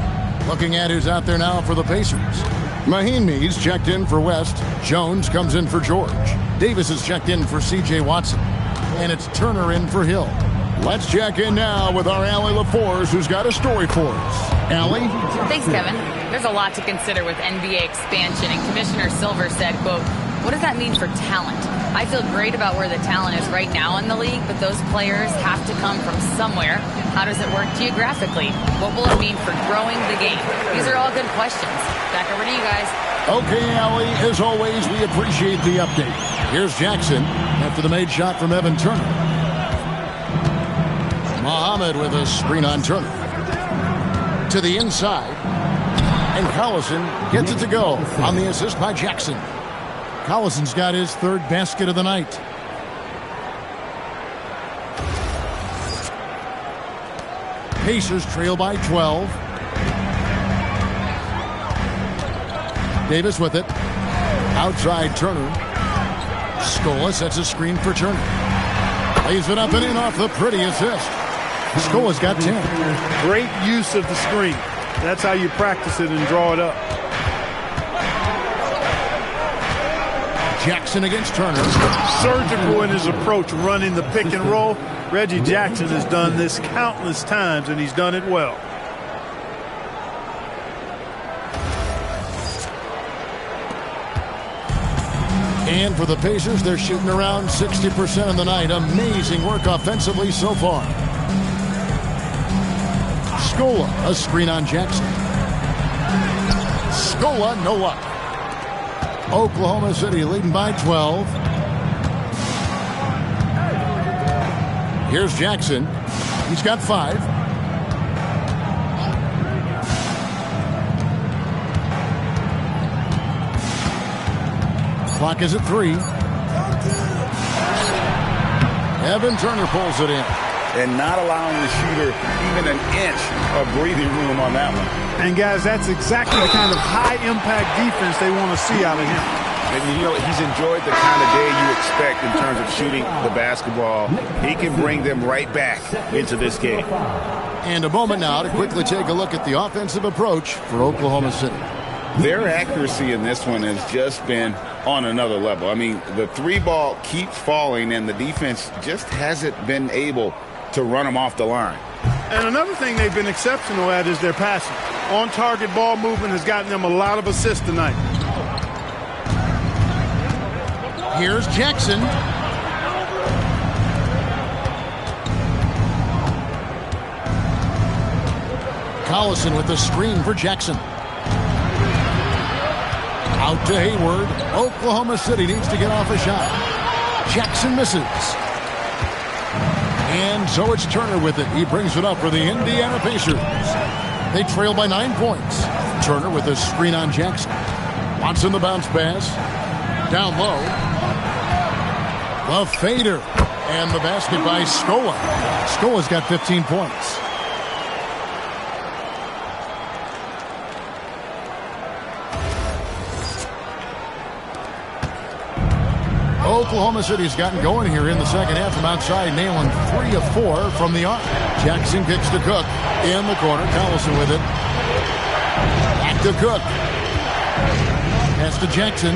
Looking at who's out there now for the Pacers. Mahinmi's checked in for West. Jones comes in for George. Davis is checked in for C.J. Watson. And it's Turner in for Hill. Let's check in now with our Allie LaForce, who's got a story for us. Allie? Thanks, Kevin. There's a lot to consider with NBA expansion, and Commissioner Silver said, quote, "What does that mean for talent? I feel great about where the talent is right now in the league, but those players have to come from somewhere. How does it work geographically? What will it mean for growing the game?" These are all good questions. Back over to you guys. Okay, Allie, as always, we appreciate the update. Here's Jackson after the made shot from Evan Turner. Muhammad with a screen on Turner. To the inside. And Collison gets it to go on the assist by Jackson. Collison's got his third basket of the night. Pacers trail by 12. Davis with it. Outside Turner. Scola sets a screen for Turner. Lays it up and in off the pretty assist. Scola's got 10. Great use of the screen. That's how you practice it and draw it up. Jackson against Turner. Surgical in his approach, running the pick and roll. Reggie Jackson has done this countless times, and he's done it well. And for the Pacers, they're shooting around 60% of the night. Amazing work offensively so far. Scola, a screen on Jackson. Scola, no luck. Oklahoma City leading by 12. Here's Jackson. He's got 5. Clock is at 3. Evan Turner pulls it in. And not allowing the shooter even an inch of breathing room on that one. And, guys, that's exactly the kind of high-impact defense they want to see out of him. And, you know, he's enjoyed the kind of day you expect in terms of shooting the basketball. He can bring them right back into this game. And a moment now to quickly take a look at the offensive approach for Oklahoma City. Their accuracy in this one has just been on another level. I mean, the 3-ball keeps falling, and the defense just hasn't been able to run them off the line. And another thing they've been exceptional at is their passing. On-target ball movement has gotten them a lot of assists tonight. Here's Jackson. Collison with the screen for Jackson. Out to Hayward. Oklahoma City needs to get off a shot. Jackson misses. And so it's Turner with it. He brings it up for the Indiana Pacers. They trail by 9 points. Turner with a screen on Jackson. Watson the bounce pass. Down low. The fader. And the basket by Scola. Scola's got 15 points. Oklahoma City's gotten going here in the second half from outside, nailing 3 of 4 from the arc. Jackson kicks to Cook in the corner. Collison with it. Back to Cook. Pass to Jackson.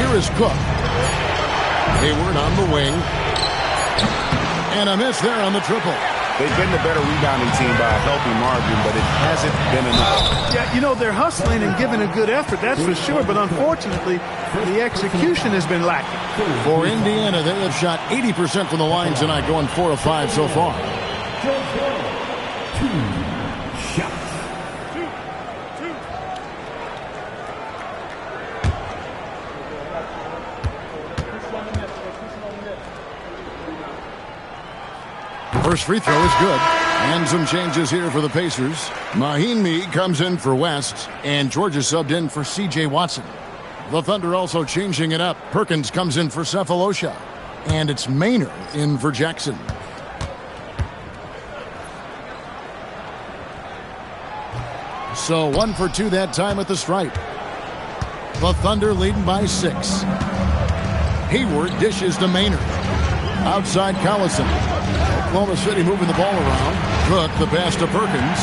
Here is Cook. Hayward on the wing. And a miss there on the triple. They've been the better rebounding team by a healthy margin, but it hasn't been enough. Yeah, you know, they're hustling and giving a good effort, that's for sure. But unfortunately, the execution has been lacking. For Indiana, they have shot 80% from the line tonight, going 4 of 5 so far. First free throw is good. And some changes here for the Pacers. Mahinmi comes in for West, and Georgia subbed in for C.J. Watson. The Thunder also changing it up. Perkins comes in for Cephalosha, and it's Maynard in for Jackson. So 1 for 2 that time at the stripe. The Thunder leading by 6. Hayward dishes to Maynard. Outside Collison. Oklahoma City moving the ball around. Cook, the pass to Perkins.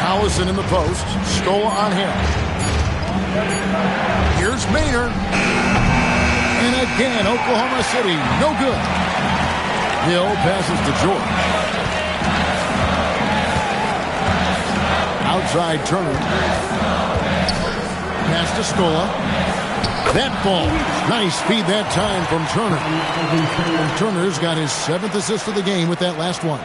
Collison in the post. Scola on him. Here's Maynard. And again, Oklahoma City, no good. Hill passes to George. Outside Turner. Pass to Scola. That ball. Nice speed that time from Turner. Turner's got his 7th assist of the game with that last one.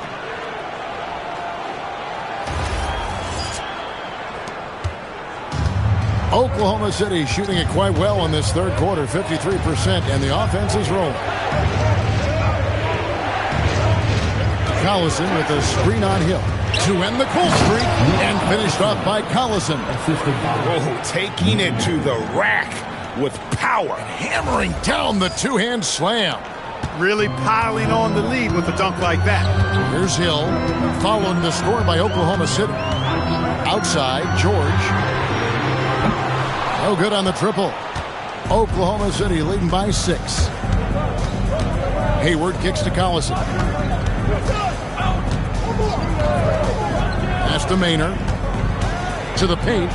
Oklahoma City shooting it quite well in this third quarter, 53%, and the offense is rolling. Collison with a screen on Hill to end the cool streak, and finished off by Collison. Oh, taking it to the rack with power, hammering down the two-hand slam. Really piling on the lead with a dunk like that. Here's Hill, following the score by Oklahoma City. Outside, George. No good on the triple. Oklahoma City leading by 6. Hayward kicks to Collison. Pass to Maynard. To the paint.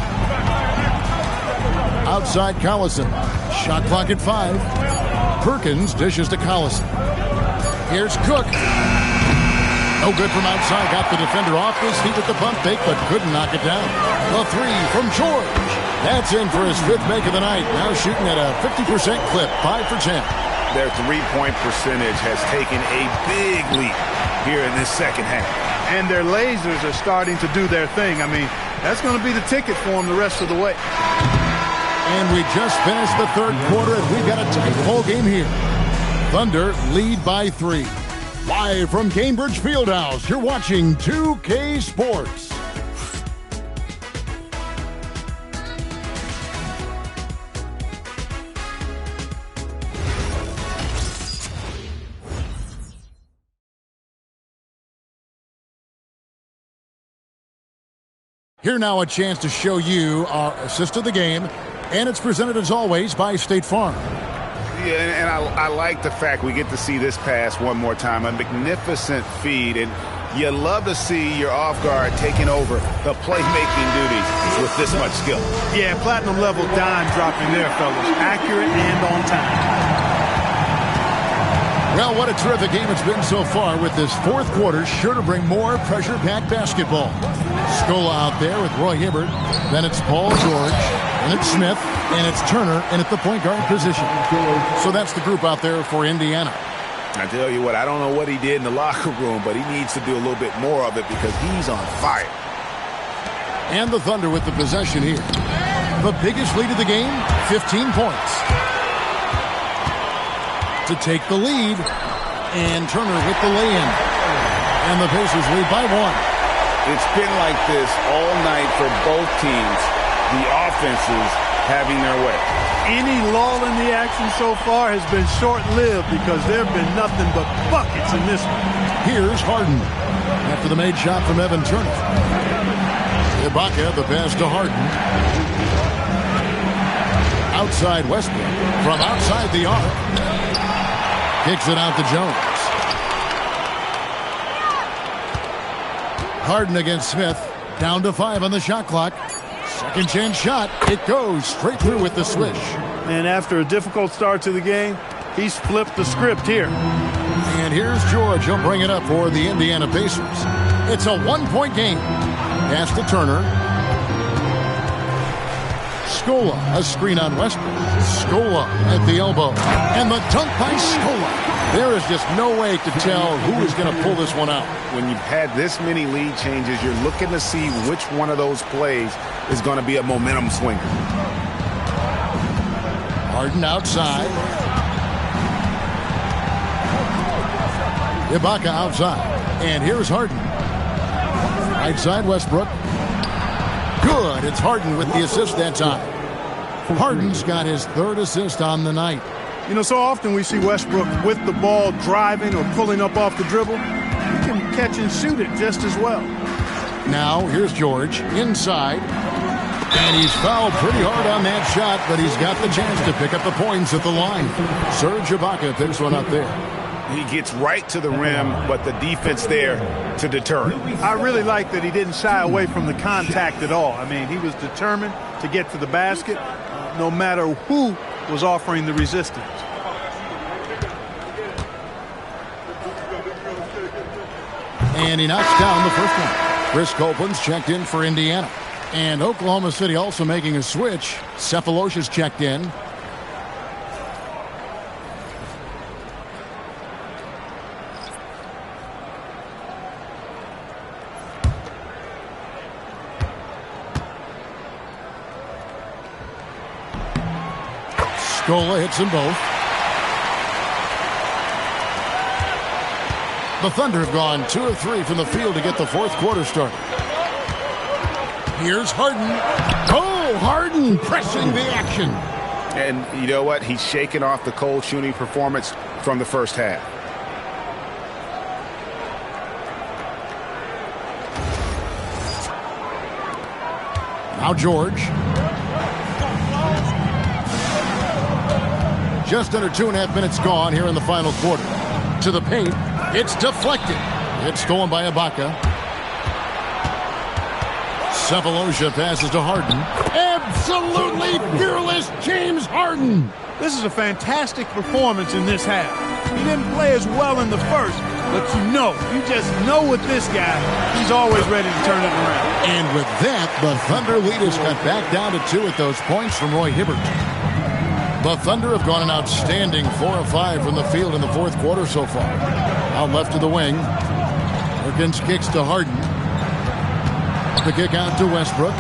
Outside Collison. Shot clock at 5. Perkins dishes to Collison. Here's Cook. No good from outside. Got the defender off his feet with the pump fake, but couldn't knock it down. The 3 from George. That's in for his 5th make of the night. Now shooting at a 50% clip. 5 for 10. Their three-point percentage has taken a big leap here in this second half. And their lasers are starting to do their thing. I mean, that's going to be the ticket for them the rest of the way. And we just finished the third quarter, and we've got a tight ball game here. Thunder lead by 3. Live from Cambridge Fieldhouse, you're watching 2K Sports. Here now a chance to show you our assist of the game, and it's presented as always by State Farm. Yeah, and I like the fact we get to see this pass one more time. A magnificent feed, and you love to see your off guard taking over the playmaking duties with this much skill. Yeah, platinum level dime dropping there, fellas. Accurate and on time. Well, what a terrific game it's been so far, with this fourth quarter sure to bring more pressure-packed basketball. Scola out there with Roy Hibbert. Then it's Paul George. And it's Smith. And it's Turner. And at the point guard position. So that's the group out there for Indiana. I tell you what, I don't know what he did in the locker room, but he needs to do a little bit more of it because he's on fire. And the Thunder with the possession here. The biggest lead of the game, 15 points. To take the lead, and Turner with the lay-in. And the Pacers lead by 1. It's been like this all night for both teams. The offenses having their way. Any lull in the action so far has been short-lived because there have been nothing but buckets in this one. Here's Harden after the made shot from Evan Turner. Ibaka, the pass to Harden. Outside Westbrook. From outside the arc. Kicks it out to Jones. Harden against Smith. Down to 5 on the shot clock. Second chance shot. It goes straight through with the swish. And after a difficult start to the game, he's flipped the script here. And here's George. He'll bring it up for the Indiana Pacers. It's a one-point game. Pass to Turner. Scola, a screen on Westbrook. Scola at the elbow. And the dunk by Scola. There is just no way to tell who is going to pull this one out. When you've had this many lead changes, you're looking to see which one of those plays is going to be a momentum swinger. Harden outside. Ibaka outside. And here's Harden. Right side Westbrook. Good. It's Harden with the assist that time. Harden's got his third assist on the night. You know, so often we see Westbrook with the ball driving or pulling up off the dribble. He can catch and shoot it just as well. Now, here's George inside. And he's fouled pretty hard on that shot, but he's got the chance to pick up the points at the line. Serge Ibaka picks one up there. He gets right to the rim, but the defense there to deter it. I really like that he didn't shy away from the contact at all. I mean, he was determined to get to the basket no matter who was offering the resistance. And he knocks down the first one. Chris Copeland's checked in for Indiana. And Oklahoma City also making a switch. Cephalosha's checked in. Scola hits them both. The Thunder have gone 2 of 3 from the field to get the fourth quarter started. Here's Harden. Oh, Harden pressing the action. And you know what? He's shaking off the cold shooting performance from the first half. Now George. Just under 2.5 minutes gone here in the final quarter. To the paint. It's deflected. It's stolen by Ibaka. Cephalosha passes to Harden. Absolutely fearless James Harden. This is a fantastic performance in this half. He didn't play as well in the first, but you just know with this guy, he's always ready to turn it around. And with that, the Thunder lead has got back down to 2 at those points from Roy Hibbert. The Thunder have gone an outstanding 4 of 5 from the field in the fourth quarter so far. Out left to the wing. Perkins kicks to Harden. The kick out to Westbrook.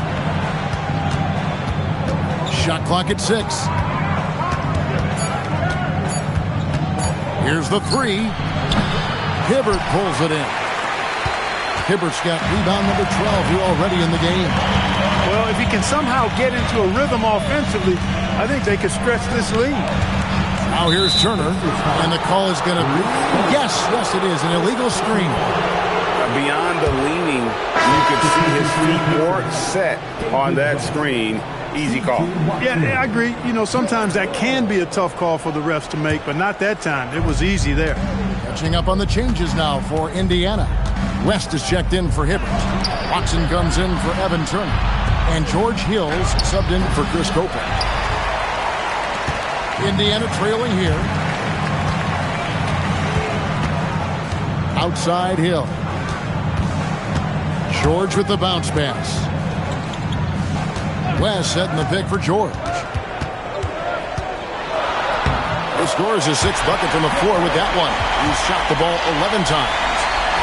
Shot clock at 6. Here's the 3. Hibbert pulls it in. Hibbert's got rebound number 12 here already in the game. Well, if he can somehow get into a rhythm offensively, I think they could stretch this lead. Now here's Turner, and the call is going to be, yes, it is, an illegal screen. Beyond the leaning, you could see his feet more set on that screen. Easy call. Yeah, I agree. You know, sometimes that can be a tough call for the refs to make, but not that time. It was easy there. Catching up on the changes now for Indiana. West is checked in for Hibbert. Watson comes in for Evan Turner. And George Hills subbed in for Chris Copeland. Indiana trailing here. Outside Hill. George with the bounce pass. West setting the pick for George. He scores his 6th bucket from the floor with that one. He's shot the ball 11 times.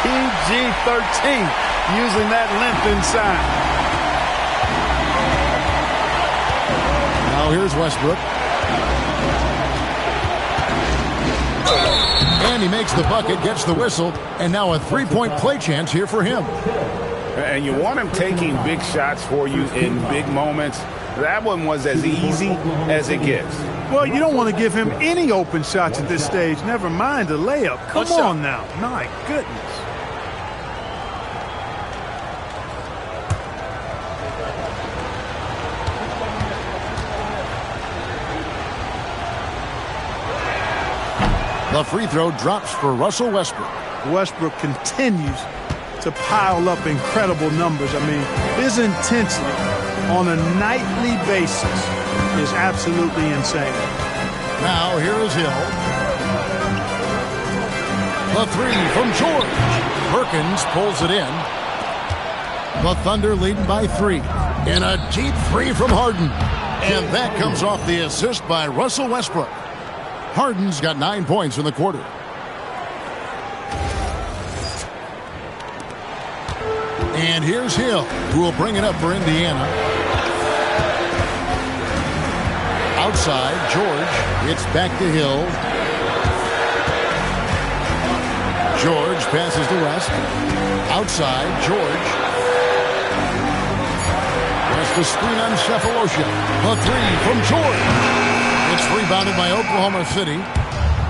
PG-13 using that length inside. Now here's Westbrook. And he makes the bucket, gets the whistle, and now a 3-point play chance here for him. And you want him taking big shots for you in big moments. That one was as easy as it gets. Well, you don't want to give him any open shots at this stage. Never mind a layup. Come on now. My goodness. The free throw drops for Russell Westbrook. Westbrook continues to pile up incredible numbers. I mean, his intensity on a nightly basis is absolutely insane. Now here is Hill. The three from George. Perkins pulls it in. The Thunder leading by 3. And a deep three from Harden. And that comes off the assist by Russell Westbrook. Harden's got 9 points in the quarter. And here's Hill, who will bring it up for Indiana. Outside, George. It's back to Hill. George passes to West. Outside, George. West the screen on Cephalosha. The three from George. It's rebounded by Oklahoma City.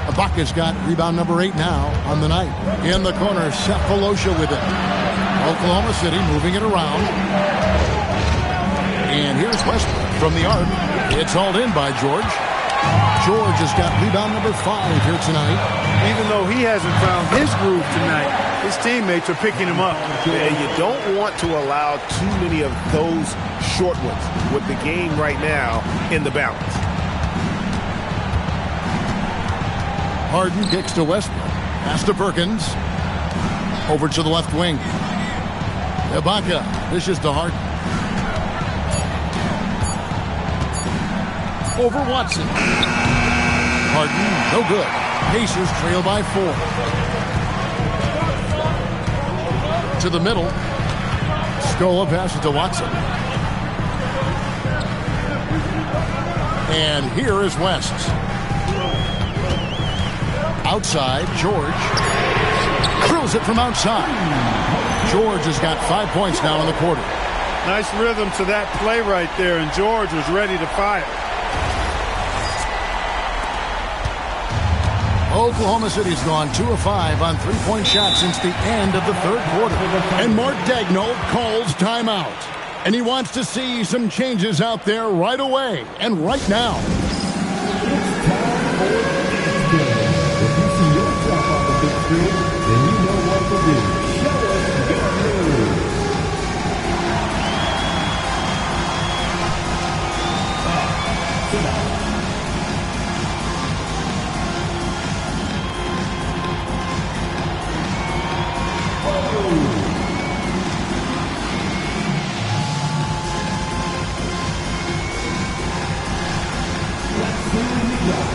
Ibaka's got rebound number 8 now on the night. In the corner, Cephalosha with it. Oklahoma City moving it around. And here's Westbrook from the arc. It's hauled in by George. George has got rebound number 5 here tonight. Even though he hasn't found his groove tonight, his teammates are picking him up. And you don't want to allow too many of those short ones with the game right now in the balance. Harden kicks to Westbrook. Pass to Perkins. Over to the left wing. Ibaka dishes to Harden. Over Watson. Harden, no good. Pacers trail by 4. To the middle. Scola passes to Watson. And here is West. Outside, George. Drills it from outside. George has got 5 points now in the quarter. Nice rhythm to that play right there, and George was ready to fire. Oklahoma City's gone 2 of 5 on three-point shots since the end of the third quarter. And Mark Daigneault calls timeout. And he wants to see some changes out there right away and right now. If you see yourself on the big screen, then you know what to do. Show us your move. Sit down. Let's see what you got.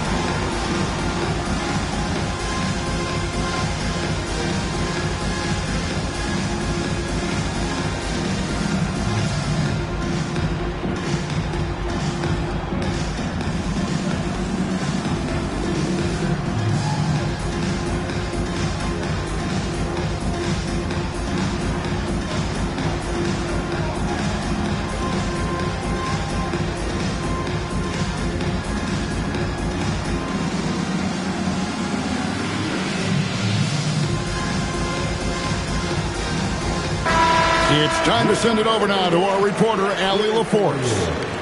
It's time to send it over now to our reporter, Allie LaForce.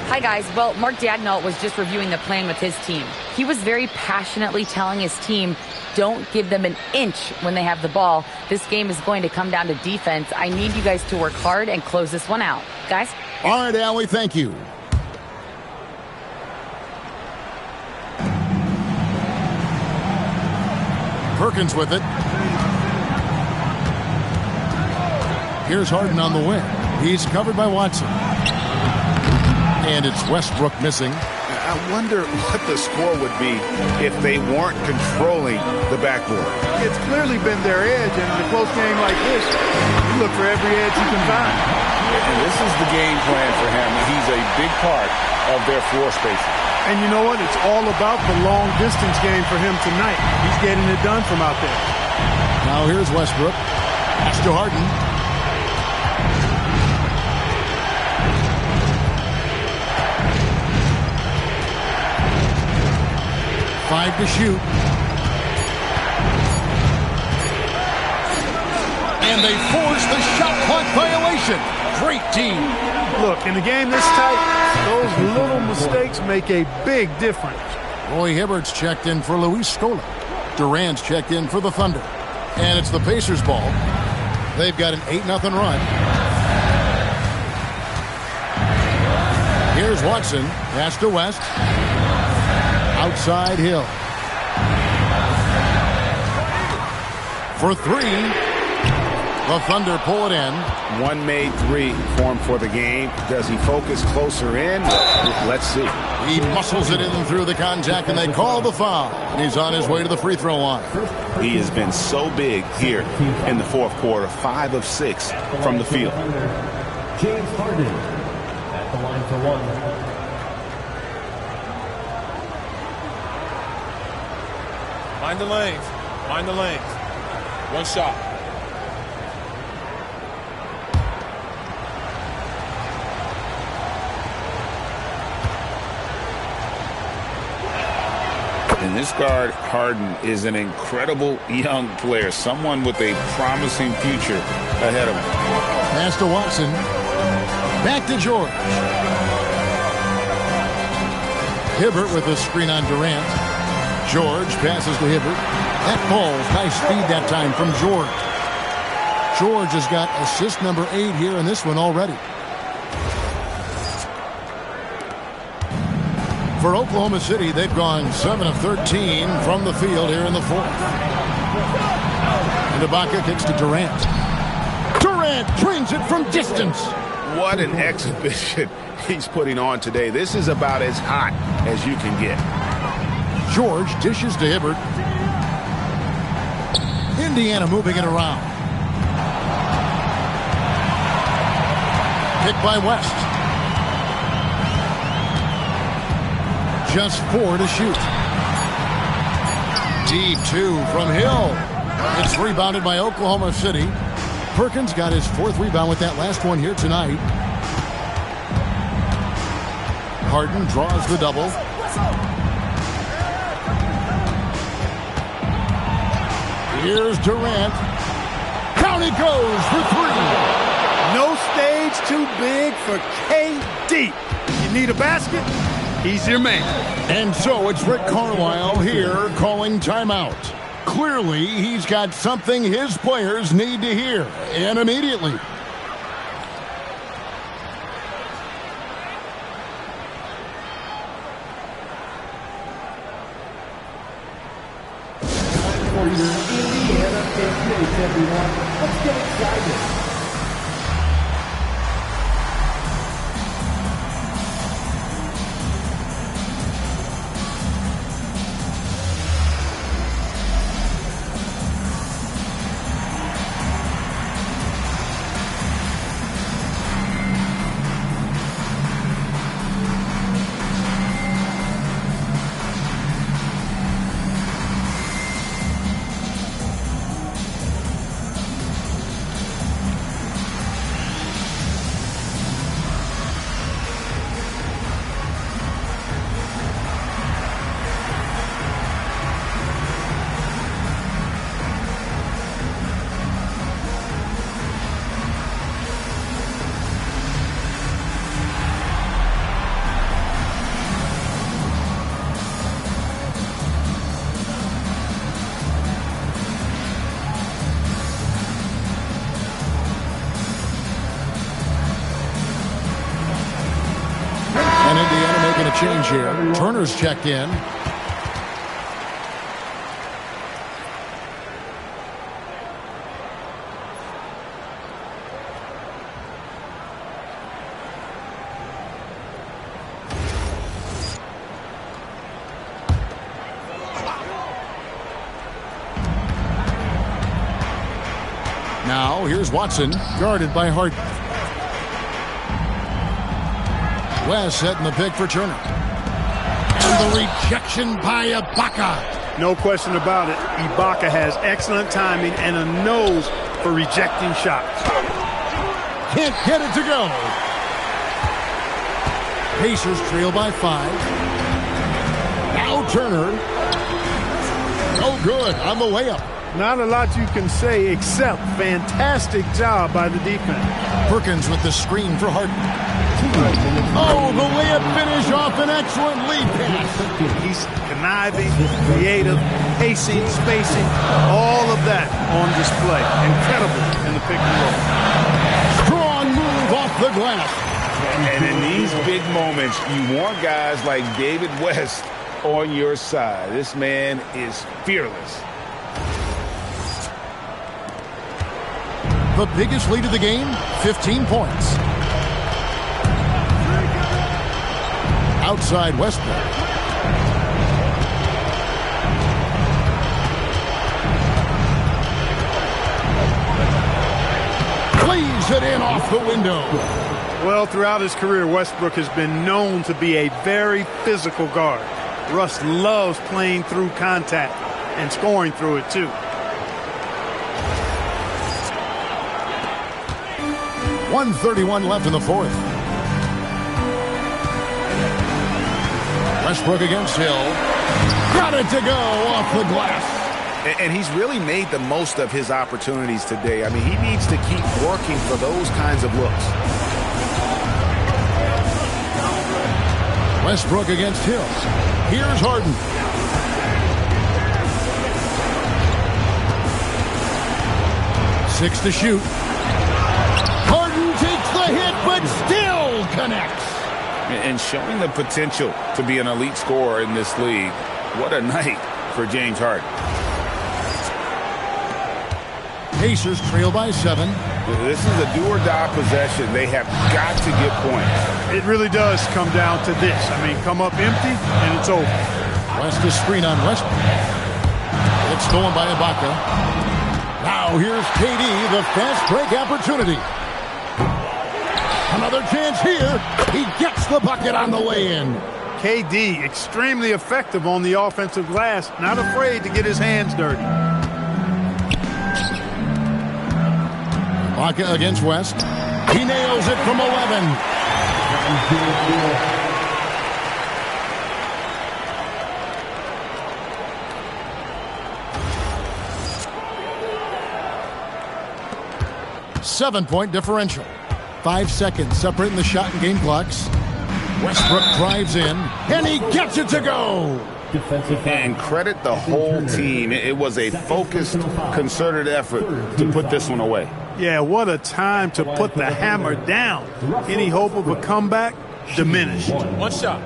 Hi, guys. Well, Mark Daigneault was just reviewing the plan with his team. He was very passionately telling his team, don't give them an inch when they have the ball. This game is going to come down to defense. I need you guys to work hard and close this one out. Guys? All right, Allie, thank you. Perkins with it. Here's Harden on the wing. He's covered by Watson. And it's Westbrook missing. I wonder what the score would be if they weren't controlling the backboard. It's clearly been their edge, and in a close game like this, you look for every edge you can find. And this is the game plan for him. He's a big part of their floor spacing. And you know what? It's all about the long distance game for him tonight. He's getting it done from out there. Now here's Westbrook. Pass to Harden. 5 to shoot. And they force the shot clock violation. Great team. Look, in a game this tight, those little mistakes make a big difference. Roy Hibbert's checked in for Luis Scola. Durant's checked in for the Thunder. And it's the Pacers' ball. They've got an 8-0 run. Here's Watson. Pass to West. Outside Hill. For three. The Thunder pull it in. One made three for him for the game. Does he focus closer in? Let's see. He muscles it in through the contact, and they call the foul. And he's on his way to the free throw line. He has been so big here in the fourth quarter. 5 of 6 from the field. James Harden at the line for one. Mind the lanes. Mind the lanes. One shot. And this guard, Harden, is an incredible young player. Someone with a promising future ahead of him. Pass to Watson. Back to George. Hibbert with a screen on Durant. George passes to Hibbert. That ball's nice speed that time from George. George has got assist number 8 here in this one already. For Oklahoma City, they've gone 7 of 13 from the field here in the fourth. And Ibaka kicks to Durant. Durant drains it from distance. What an exhibition he's putting on today. This is about as hot as you can get. George dishes to Hibbert. Indiana moving it around. Pick by West. Just 4 to shoot. Deep 2 from Hill. It's rebounded by Oklahoma City. Perkins got his 4th rebound with that last one here tonight. Harden draws the double. Here's Durant. Down he goes for 3. No stage too big for KD. You need a basket? He's your man. And so it's Rick Carlisle here calling timeout. Clearly, he's got something his players need to hear, and immediately. For your Indiana Patriots, everyone. Let's get excited. Change here. Turner's checked in. Now here's Watson, guarded by Harden. West setting the pick for Turner. And the rejection by Ibaka. No question about it. Ibaka has excellent timing and a nose for rejecting shots. Can't get it to go. Pacers trail by 5. Now Turner. Oh, good on the layup. Not a lot you can say except fantastic job by the defense. Perkins with the screen for Harden. Oh, the layup finish off an excellent lead pass. He's conniving, creative, pacing, spacing, all of that on display. Incredible in the pick and roll. Strong move off the glass. And in these big moments, you want guys like David West on your side. This man is fearless. The biggest lead of the game, 15 points. Outside Westbrook. Leaves it in off the window. Well, throughout his career, Westbrook has been known to be a very physical guard. Russ loves playing through contact and scoring through it, too. 1:31 left in the fourth. Westbrook against Hill. Got it to go off the glass. And he's really made the most of his opportunities today. I mean, he needs to keep working for those kinds of looks. Westbrook against Hill. Here's Harden. Six to shoot. Harden takes the hit, but still connects. And showing the potential to be an elite scorer in this league. What a night for James Harden. Pacers trail by 7. This is a do-or-die possession. They have got to get points. It really does come down to this. I mean, come up empty, and it's over. West is screen on Westbrook. It's stolen by Ibaka. Now here's KD, the fast break opportunity. Another chance here. He gets the bucket on the way in. KD, extremely effective on the offensive glass. Not afraid to get his hands dirty. Ibaka against West. He nails it from 11. Seven-point differential. 5 seconds separating the shot and game clocks. Westbrook drives in, and he gets it to go. And credit the whole team. It was a focused, concerted effort to put this one away. Yeah, what a time to put the hammer down. Any hope of a comeback? Diminished. One shot.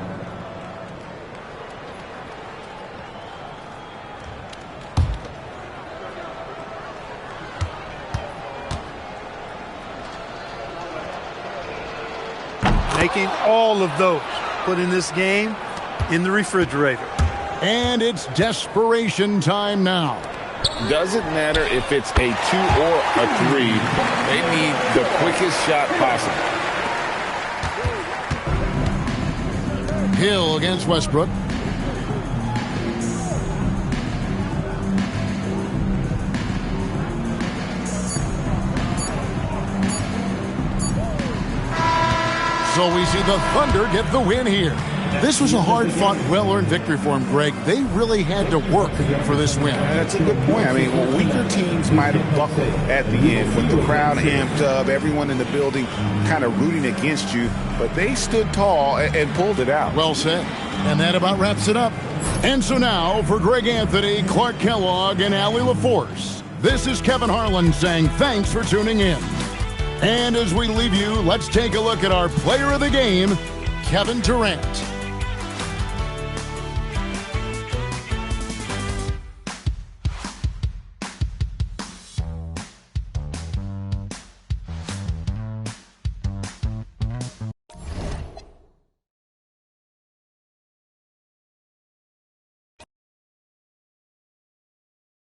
Making all of those. Putting this game in the refrigerator. And it's desperation time now. Doesn't matter if it's a 2 or a 3. They need the quickest shot possible. Hill against Westbrook. So we see the Thunder get the win here. This was a hard-fought, well-earned victory for them, Greg. They really had to work for this win. That's a good point. I mean, weaker teams might have buckled at the end with the crowd amped up, everyone in the building kind of rooting against you, but they stood tall and pulled it out. Well said. And that about wraps it up. And so now, for Greg Anthony, Clark Kellogg, and Allie LaForce, this is Kevin Harlan saying thanks for tuning in. And as we leave you, let's take a look at our player of the game, Kevin Durant.